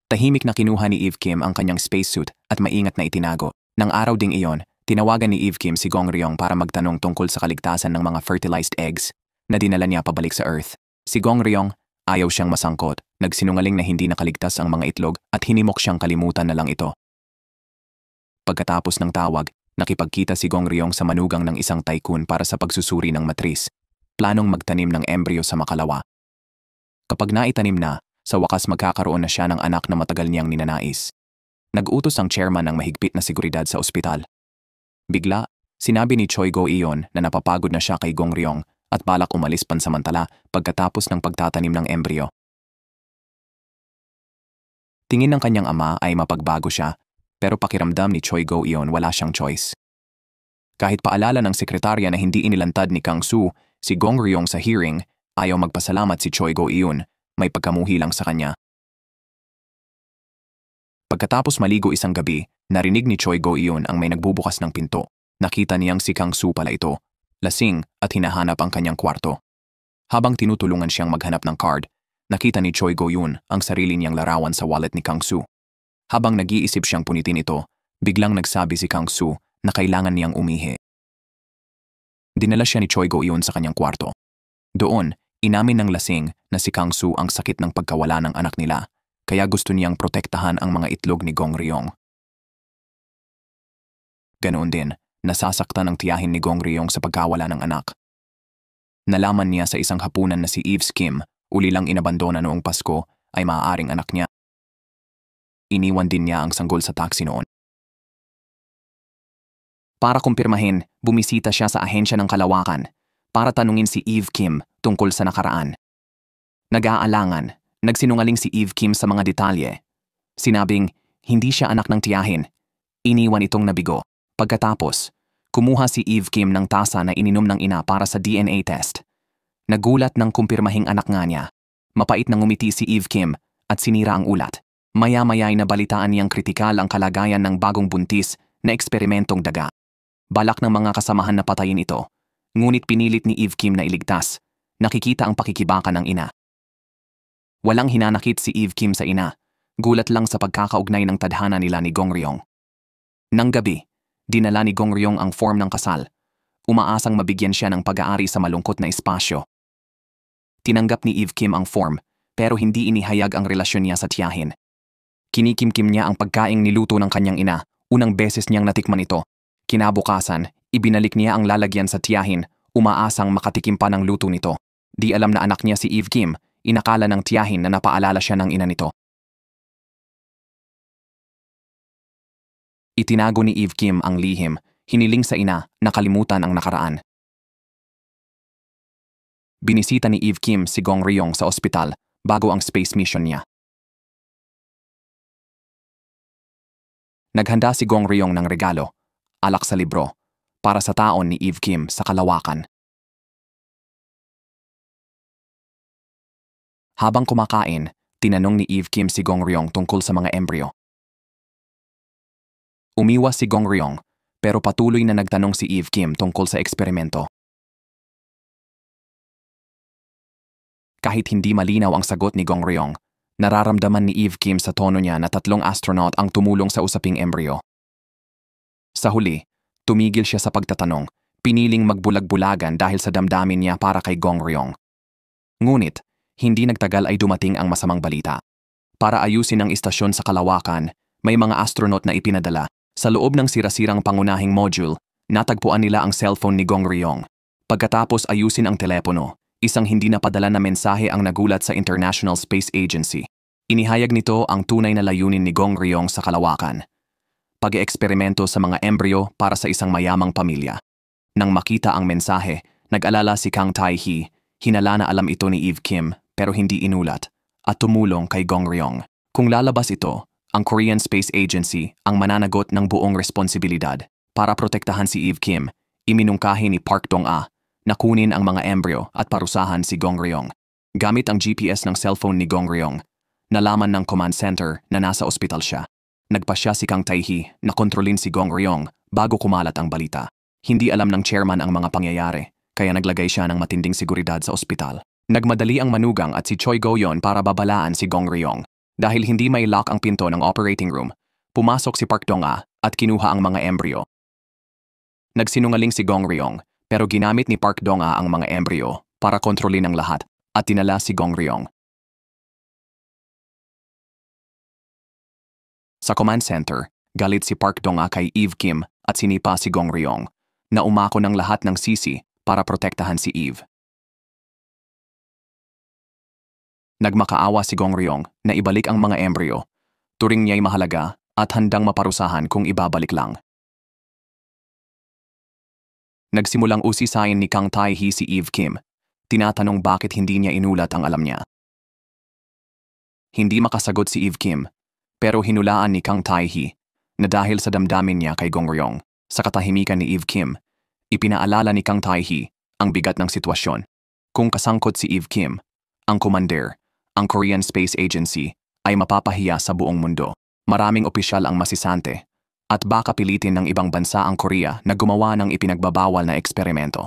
Tahimik na kinuha ni Eve Kim ang kanyang spacesuit at maingat na itinago. Nang araw ding iyon, tinawagan ni Eve Kim si Gong Ryong para magtanong tungkol sa kaligtasan ng mga fertilized eggs na dinala niya pabalik sa Earth. Si Gong Ryong, ayaw siyang masangkot, nagsinungaling na hindi nakaligtas ang mga itlog at hinimok siyang kalimutan na lang ito. Pagkatapos ng tawag, nakipagkita si Gong Ryong sa manugang ng isang tycoon para sa pagsusuri ng matris, planong magtanim ng embryo sa makalawa. Kapag naitanim na, sa wakas magkakaroon na siya ng anak na matagal niyang ninanais. Nag-utos ang chairman ng mahigpit na seguridad sa ospital. Bigla, sinabi ni Choi Go-yeon na napapagod na siya kay Gong Ryong at balak umalis pansamantala pagkatapos ng pagtatanim ng embryo. Tingin ng kanyang ama ay mapagbago siya, pero pakiramdam ni Choi Go-yeon wala siyang choice. Kahit paalala ng sekretarya na hindi inilantad ni Kang Su si Gong Ryong sa hearing, ayaw magpasalamat si Choi Go-eun, may pagkamuhi lang sa kanya. Pagkatapos maligo isang gabi, narinig ni Choi Go-eun ang may nagbubukas ng pinto. Nakita niyang si Kang Su pala ito, lasing at hinahanap ang kanyang kwarto. Habang tinutulungan siyang maghanap ng card, nakita ni Choi Go-eun ang sarili niyang larawan sa wallet ni Kang Su. Habang nag-iisip siyang punitin ito, biglang nagsabi si Kang Su na kailangan niyang umihi. Dinala siya ni Choi Go-eun sa kanyang kwarto. Doon, inamin ng lasing na si Kang Su ang sakit ng pagkawala ng anak nila, kaya gusto niyang protektahan ang mga itlog ni Gong Ryong. Ganoon din, nasasaktan ang tiyahin ni Gong Ryong sa pagkawala ng anak. Nalaman niya sa isang hapunan na si Eve Kim, uli lang inabandona noong Pasko, ay maaaring anak niya. Iniwan din niya ang sanggol sa taxi noon. Para kumpirmahin, bumisita siya sa ahensya ng kalawakan para tanungin si Eve Kim tungkol sa nakaraan. Nag-aalangan, nagsinungaling si Eve Kim sa mga detalye. Sinabing, hindi siya anak ng tiyahin. Iniwan itong nabigo. Pagkatapos, kumuha si Eve Kim ng tasa na ininom ng ina para sa DNA test. Nagulat ng kumpirmahing anak nga niya. Mapait nang ngumiti si Eve Kim at sinira ang ulat. Maya-maya'y nabalitaan niyang kritikal ang kalagayan ng bagong buntis na eksperimentong daga. Balak ng mga kasamahan na patayin ito, ngunit pinilit ni Eve Kim na iligtas. Nakikita ang pakikibaka ng ina. Walang hinanakit si Eve Kim sa ina, gulat lang sa pagkakaugnay ng tadhana nila ni Gong Ryong. Nang gabi, dinala ni Gong Ryong ang form ng kasal. Umaasang mabigyan siya ng pag-aari sa malungkot na espasyo. Tinanggap ni Eve Kim ang form, pero hindi inihayag ang relasyon niya sa tiyahin. Kinikimkim niya ang pagkaing niluto ng kanyang ina, unang beses niyang natikman ito. Kinabukasan, ibinalik niya ang lalagyan sa tiyahin, umaasang makatikim pa ng luto nito. Di alam na anak niya si Eve Kim, inakala ng tiyahin na napaalala siya ng ina nito. Itinago ni Eve Kim ang lihim, hiniling sa ina na kalimutan ang nakaraan. Binisita ni Eve Kim si Gong Ryong sa ospital bago ang space mission niya. Naghanda si Gong Ryong ng regalo, alak sa libro, para sa taon ni Eve Kim sa kalawakan. Habang kumakain, tinanong ni Eve Kim si Gong Ryong tungkol sa mga embryo. Umiwas si Gong Ryong, pero patuloy na nagtanong si Eve Kim tungkol sa eksperimento. Kahit hindi malinaw ang sagot ni Gong Ryong, nararamdaman ni Eve Kim sa tono niya na 3 astronaut ang tumulong sa usaping embryo. Sa huli, tumigil siya sa pagtatanong, piniling magbulag-bulagan dahil sa damdamin niya para kay Gong Ryong. Ngunit, hindi nagtagal ay dumating ang masamang balita. Para ayusin ang istasyon sa kalawakan, may mga astronaut na ipinadala. Sa loob ng sirasirang pangunahing module, natagpuan nila ang cellphone ni Gong Ryong. Pagkatapos ayusin ang telepono, isang hindi napadala na mensahe ang nagulat sa International Space Agency. Inihayag nito ang tunay na layunin ni Gong Ryong sa kalawakan. Pag-eeksperimento sa mga embryo para sa isang mayamang pamilya. Nang makita ang mensahe, nag-alala si Kang Tae-hee, hinala na alam ito ni Eve Kim pero hindi inulat, at tumulong kay Gong Ryong. Kung lalabas ito, ang Korean Space Agency ang mananagot ng buong responsibilidad. Para protektahan si Eve Kim, iminungkahi ni Park Dong-ah na kunin ang mga embryo at parusahan si Gong Ryong. Gamit ang GPS ng cellphone ni Gong Ryong, nalaman ng command center na nasa ospital siya. Nagpasya si Kang Tae-hee na kontrolin si Gong Ryong bago kumalat ang balita. Hindi alam ng chairman ang mga pangyayari, kaya naglagay siya ng matinding seguridad sa ospital. Nagmadali ang manugang at si Choi Go-yeon para babalaan si Gong Ryong. Dahil hindi may lock ang pinto ng operating room, pumasok si Park Dong-ah at kinuha ang mga embryo. Nagsinungaling si Gong Ryong, pero ginamit ni Park Dong-ah ang mga embryo para kontrolin ang lahat at tinala si Gong Ryong. Sa command center, galit si Park Dong-ah kay Eve Kim at sinipa si Gong Ryong, na umako ng lahat ng sisi para protektahan si Eve. Nagmakaawa si Gong Ryong na ibalik ang mga embryo. Turing niya'y mahalaga at handang maparusahan kung ibabalik lang. Nagsimulang usisayin ni Kang Tae-hee si Eve Kim. Tinatanong bakit hindi niya inulat ang alam niya. Hindi makasagot si Eve Kim, pero hinulaan ni Kang Tae-hee na dahil sa damdamin niya kay Gong Ryong. Sa katahimikan ni Eve Kim, Ipinaalala ni Kang Tae-hee ang bigat ng sitwasyon. Kung kasangkot si Eve Kim, ang commander, ang Korean Space Agency, ay mapapahiya sa buong mundo. Maraming opisyal ang masisante at baka pilitin ng ibang bansa ang Korea na gumawa ng ipinagbabawal na eksperimento.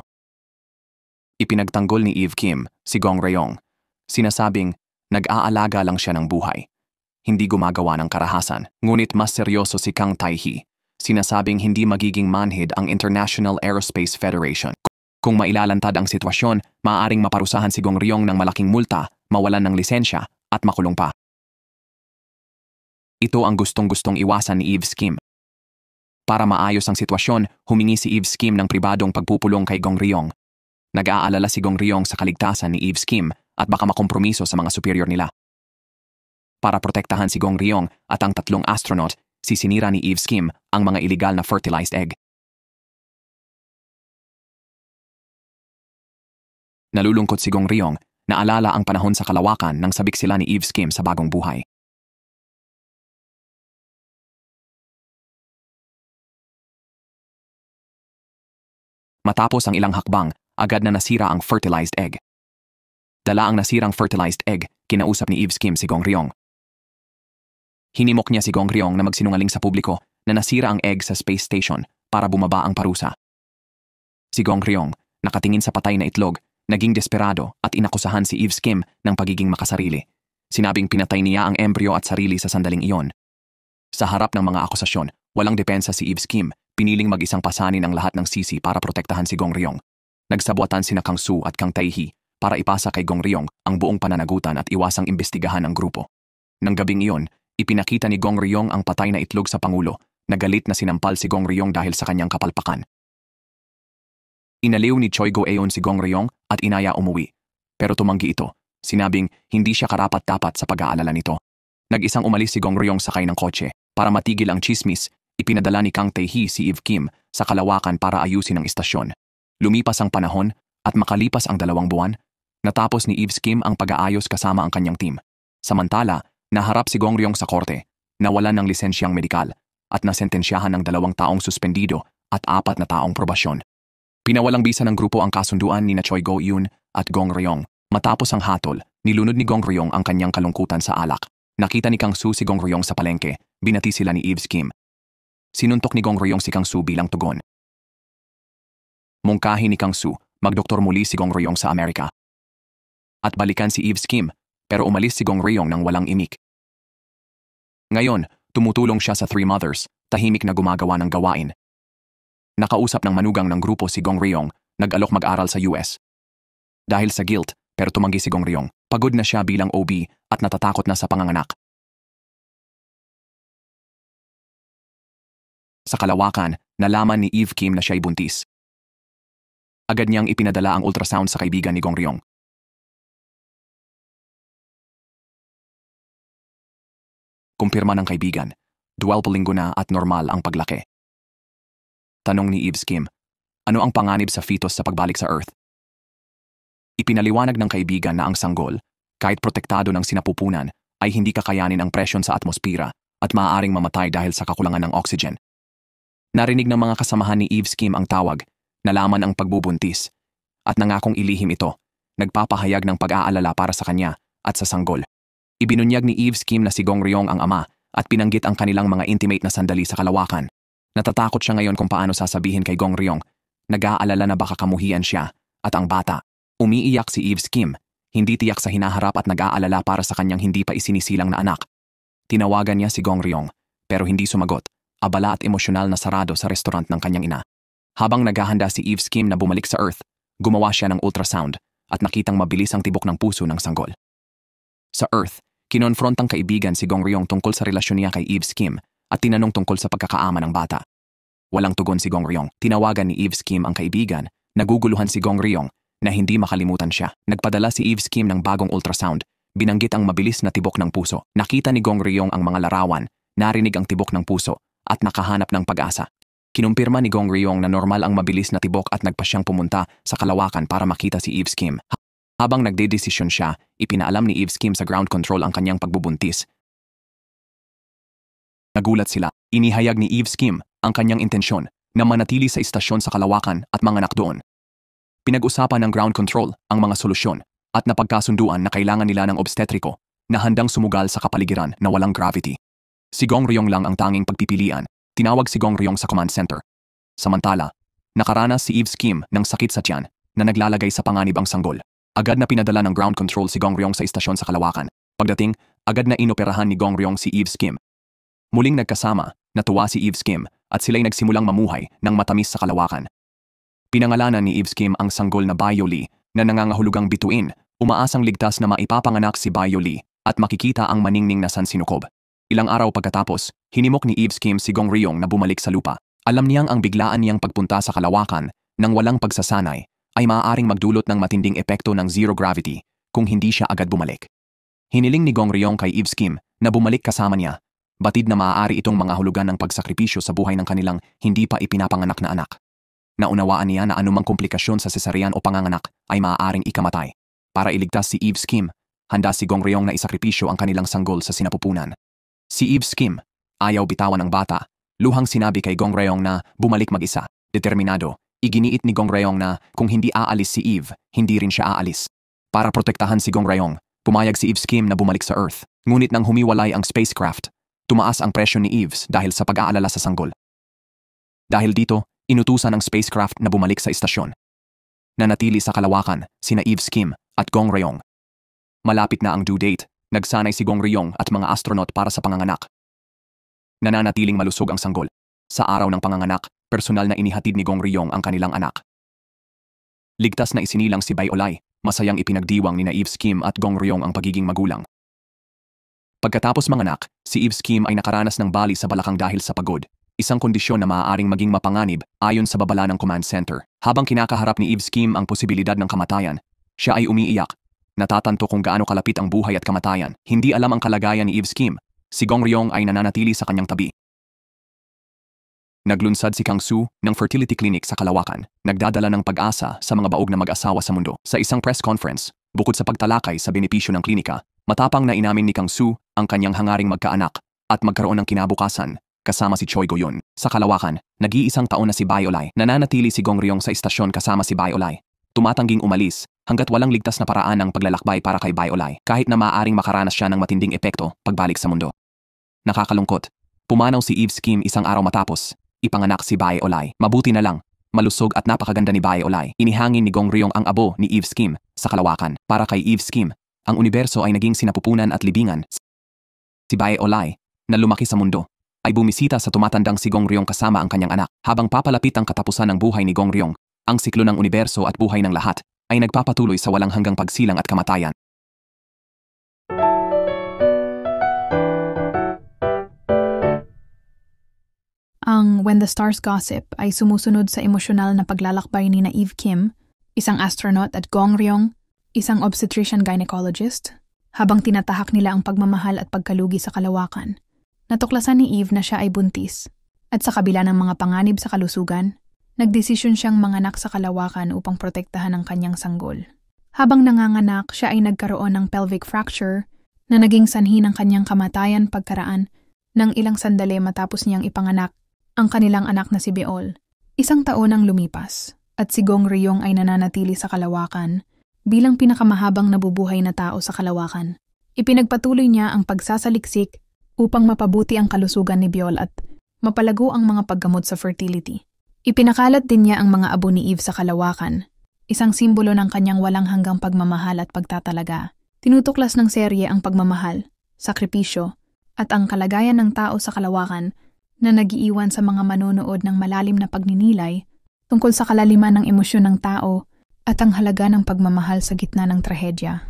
Ipinagtanggol ni Eve Kim si Gong Ryong. Sinasabing nag-aalaga lang siya ng buhay. Hindi gumagawa ng karahasan. Ngunit mas seryoso si Kang Tae-hee. Sinasabing hindi magiging manhid ang International Aerospace Federation. Kung mailalantad ang sitwasyon, maaaring maparusahan si Gong Ryong ng malaking multa, mawalan ng lisensya, at makulong pa. Ito ang gustong-gustong iwasan ni Eve Kim. Para maayos ang sitwasyon, humingi si Eve Kim ng pribadong pagpupulong kay Gong Ryong. Nag-aalala si Gong Ryong sa kaligtasan ni Eve Kim at baka makompromiso sa mga superior nila. Para protektahan si Gong Ryong at ang 3 astronaut, sisinira ni Eve Kim ang mga illegal na fertilized egg. Nalulungkot si Gong Ryong, naalala ang panahon sa kalawakan nang sabik sila ni Eve Kim sa bagong buhay. Matapos ang ilang hakbang, agad na nasira ang fertilized egg. Dala ang nasirang fertilized egg, kinausap ni Eve Kim si Gong Ryong. Hinimok niya si Gong Ryong na magsinungaling sa publiko na nasira ang egg sa space station para bumaba ang parusa. Si Gong Ryong, nakatingin sa patay na itlog, naging desperado at inakusahan si Eve Kim ng pagiging makasarili. Sinabing pinatay niya ang embryo at sarili sa sandaling iyon. Sa harap ng mga akusasyon, walang depensa si Eve Kim, piniling mag-isang pasanin ang lahat ng sisi para protektahan si Gong Ryong. Nagsabuatan sina Kang Soo at Kang Tae-hee para ipasa kay Gong Ryong ang buong pananagutan at iwasang imbestigahan ng grupo. Nang gabing iyon, ipinakita ni Gong Ryong ang patay na itlog sa Pangulo, na galit na sinampal si Gong Ryong dahil sa kanyang kapalpakan. Inaliw ni Choi Go-eun si Gong Ryong at inaya umuwi. Pero tumanggi ito, sinabing hindi siya karapat-dapat sa pag-aalala nito. Nag-isang umalis si Gong Ryong sakay ng kotse. Para matigil ang chismis, ipinadala ni Kang Tae-hee si Eve Kim sa kalawakan para ayusin ang istasyon. Lumipas ang panahon at makalipas ang 2 buwan, natapos ni Eve Kim ang pag-aayos kasama ang kanyang team. Samantala, naharap si Gong Ryong sa korte, nawalan ng lisensyang medikal at nasentensyahan ng 2 taong suspendido at 4 na taong probasyon. Pinawalang bisa ng grupo ang kasunduan ni Choi Go-eun at Gong Ryong. Matapos ang hatol, nilunod ni Gong Ryong ang kanyang kalungkutan sa alak. Nakita ni Kang Soo si Gong Ryong sa palengke, binati sila ni Eve Kim. Sinuntok ni Gong Ryong si Kang Soo bilang tugon. Mungkahi ni Kang Soo, magdoktor muli si Gong Ryong sa Amerika. At balikan si Eve Kim, pero umalis si Gong Ryong nang walang imik. Ngayon, tumutulong siya sa 3 Mothers, tahimik na gumagawa ng gawain. Nakausap ng manugang ng grupo si Gong Ryong, nag-alok mag-aral sa US. Dahil sa guilt, pero tumanggi si Gong Ryong. Pagod na siya bilang OB at natatakot na sa panganganak. Sa kalawakan, nalaman ni Eve Kim na siya'y buntis. Agad niyang ipinadala ang ultrasound sa kaibigan ni Gong Ryong. Kumpirma ng kaibigan, 12 linggo na at normal ang paglaki. Tanong ni Eve Kim, ano ang panganib sa fetus sa pagbalik sa Earth? Ipinaliwanag ng kaibigan na ang sanggol, kahit protektado ng sinapupunan, ay hindi kakayanin ang presyon sa atmospira at maaaring mamatay dahil sa kakulangan ng oxygen. Narinig ng mga kasamahan ni Eve Kim ang tawag, nalaman ang pagbubuntis, at nangakong ilihim ito, nagpapahayag ng pag-aalala para sa kanya at sa sanggol. Ibinunyag ni Eve Kim na si Gong Ryong ang ama at pinanggit ang kanilang mga intimate na sandali sa kalawakan. Natatakot siya ngayon kung paano sasabihin kay Gong Ryong, nag-aalala na baka kamuhian siya at ang bata. Umiiyak si Eve Kim, hindi tiyak sa hinaharap at nag-aalala para sa kanyang hindi pa isinisilang na anak. Tinawagan niya si Gong Ryong, pero hindi sumagot, abala at emosyonal na sarado sa restaurant ng kanyang ina. Habang naghahanda si Eve Kim na bumalik sa Earth, gumawa siya ng ultrasound at nakitang mabilis ang tibok ng puso ng sanggol. Sa Earth, kinonfront ang kaibigan si Gong Ryong tungkol sa relasyon niya kay Eve Kim at tinanong tungkol sa pagkakaama ng bata. Walang tugon si Gong Ryong. Tinawagan ni Eve Kim ang kaibigan, naguguluhan si Gong Ryong na hindi makalimutan siya. Nagpadala si Eve Kim ng bagong ultrasound, binanggit ang mabilis na tibok ng puso. Nakita ni Gong Ryong ang mga larawan, narinig ang tibok ng puso at nakahanap ng pag-asa. Kinumpirma ni Gong Ryong na normal ang mabilis na tibok at nagpa siyang pumunta sa kalawakan para makita si Eve Kim. Habang nagdedesisyon siya, ipinaalam ni Eve Kim sa ground control ang kanyang pagbubuntis. Nagulat sila. Inihayag ni Eve Kim ang kanyang intensyon. na manatili sa istasyon sa Kalawakan at manganak doon. Pinag-usapan ng ground control ang mga solusyon at napagkasunduan na kailangan nila ng obstetriko na handang sumugal sa kapaligiran na walang gravity. Si Gong Ryong lang ang tanging pagpipilian. Tinawag si Gong Ryong sa command center. Samantala, nakaranas si Eve Kim ng sakit sa tiyan na naglalagay sa panganib ang sanggol. Agad na pinadala ng ground control si Gong Ryong sa istasyon sa Kalawakan. Pagdating, agad na inoperahan ni Gong Ryong si Eve Kim. Muling nagkasama, natuwa si Eve Kim at sila'y nagsimulang mamuhay ng matamis sa Kalawakan. Pinangalanan ni Eve Kim ang sanggol na Bio Lee na nangangahulugang bituin, umaasang ligtas na maipapanganak si Bio Lee at makikita ang maningning na sansinukob. Ilang araw pagkatapos, hinimok ni Eve Kim si Gong Ryong na bumalik sa lupa. Alam niyang ang biglaan niyang pagpunta sa Kalawakan nang walang pagsasanay ay maaaring magdulot ng matinding epekto ng zero gravity kung hindi siya agad bumalik. Hiniling ni Gong Ryong kay Eve Kim na bumalik kasama niya, batid na maaari itong mga hulugan ng pagsakripisyo sa buhay ng kanilang hindi pa ipinapanganak na anak. Naunawaan niya na anumang komplikasyon sa cesarean o panganganak ay maaaring ikamatay. Para iligtas si Eve Kim, handa si Gong Ryong na isakripisyo ang kanilang sanggol sa sinapupunan. Si Eve Kim, ayaw bitawan ng bata, luhang sinabi kay Gong Ryong na bumalik mag-isa. Determinado, iginiit ni Gong Ryong na kung hindi aalis si Eve, hindi rin siya aalis. Para protektahan si Gong Ryong, pumayag si Eve Kim na bumalik sa Earth. Ngunit nang humiwalay ang spacecraft, tumaas ang presyo ni Eve dahil sa pag-aalala sa sanggol. Dahil dito, inutusan ng spacecraft na bumalik sa istasyon. Nanatili sa Kalawakan sina Eve Kim at Gong Ryong. Malapit na ang due date, nagsanay si Gong Ryong at mga astronaut para sa panganganak. Nananatiling malusog ang sanggol. Sa araw ng panganganak, personal na inihatid ni Gong Ryong ang kanilang anak. Ligtas na isinilang si Bai Olay, masayang ipinagdiwang ni Eve Kim at Gong Ryong ang pagiging magulang. Pagkatapos manganak, si Eve Kim ay nakaranas ng bali sa balakang dahil sa pagod. Isang kondisyon na maaaring maging mapanganib ayon sa babala ng command center. Habang kinakaharap ni Eve Kim ang posibilidad ng kamatayan, siya ay umiiyak. Natatanto kung gaano kalapit ang buhay at kamatayan. Hindi alam ang kalagayan ni Eve Kim. Si Gong Ryong ay nananatili sa kanyang tabi. Naglunsad si Kang Soo ng fertility clinic sa Kalawakan, nagdadala ng pag-asa sa mga baog na mag-asawa sa mundo. Sa isang press conference, bukod sa pagtalakay sa benepisyo ng klinika, matapang na inamin ni Kang Soo ang kanyang hangaring magkaanak at magkaroon ng kinabukasan. Kasama si Choi Go-yeon. Sa Kalawakan, nag-iisang taon na si Bai Olay. Nananatili si Gong Ryong sa istasyon kasama si Bai Olay. Tumatangging umalis hanggat walang ligtas na paraan ng paglalakbay para kay Bai Olay, kahit na maaaring makaranas siya ng matinding epekto pagbalik sa mundo. Nakakalungkot. Pumanaw si Eve Kim isang araw matapos. Ipanganak si Bai Olay. Mabuti na lang. Malusog at napakaganda ni Bai Olay. Inihangin ni Gong Ryong ang abo ni Eve Kim sa Kalawakan. Para kay Eve Kim, ang universo ay naging sinapupunan at libingan. Si Bai Olay, na lumaki sa mundo, ay bumisita sa tumatandang si Gong Ryong kasama ang kanyang anak. Habang papalapit ang katapusan ng buhay ni Gong Ryong, ang siklo ng universo at buhay ng lahat ay nagpapatuloy sa walang hanggang pagsilang at kamatayan. Ang When the Stars Gossip ay sumusunod sa emosyonal na paglalakbay ni Eve Kim, isang astronaut, at Gong Ryong, isang obstetrician-gynecologist, habang tinatahak nila ang pagmamahal at pagkalugi sa Kalawakan. Natuklasan ni Eve na siya ay buntis, at sa kabila ng mga panganib sa kalusugan, nagdesisyon siyang manganak sa Kalawakan upang protektahan ang kanyang sanggol. Habang nanganganak, siya ay nagkaroon ng pelvic fracture na naging sanhi ng kanyang kamatayan pagkaraan ng ilang sandali matapos niyang ipanganak ang kanilang anak na si Beol. Isang taon ang lumipas, at si Gong Ryong ay nananatili sa Kalawakan bilang pinakamahabang nabubuhay na tao sa Kalawakan. Ipinagpatuloy niya ang pagsasaliksik upang mapabuti ang kalusugan ni Beol at mapalago ang mga paggamot sa fertility. Ipinakalat din niya ang mga abo ni Eve sa Kalawakan, isang simbolo ng kanyang walang hanggang pagmamahal at pagtatalaga. Tinutuklas ng serye ang pagmamahal, sakripisyo, at ang kalagayan ng tao sa Kalawakan na nagiiwan sa mga manonood ng malalim na pagninilay tungkol sa kalaliman ng emosyon ng tao at ang halaga ng pagmamahal sa gitna ng trahedya.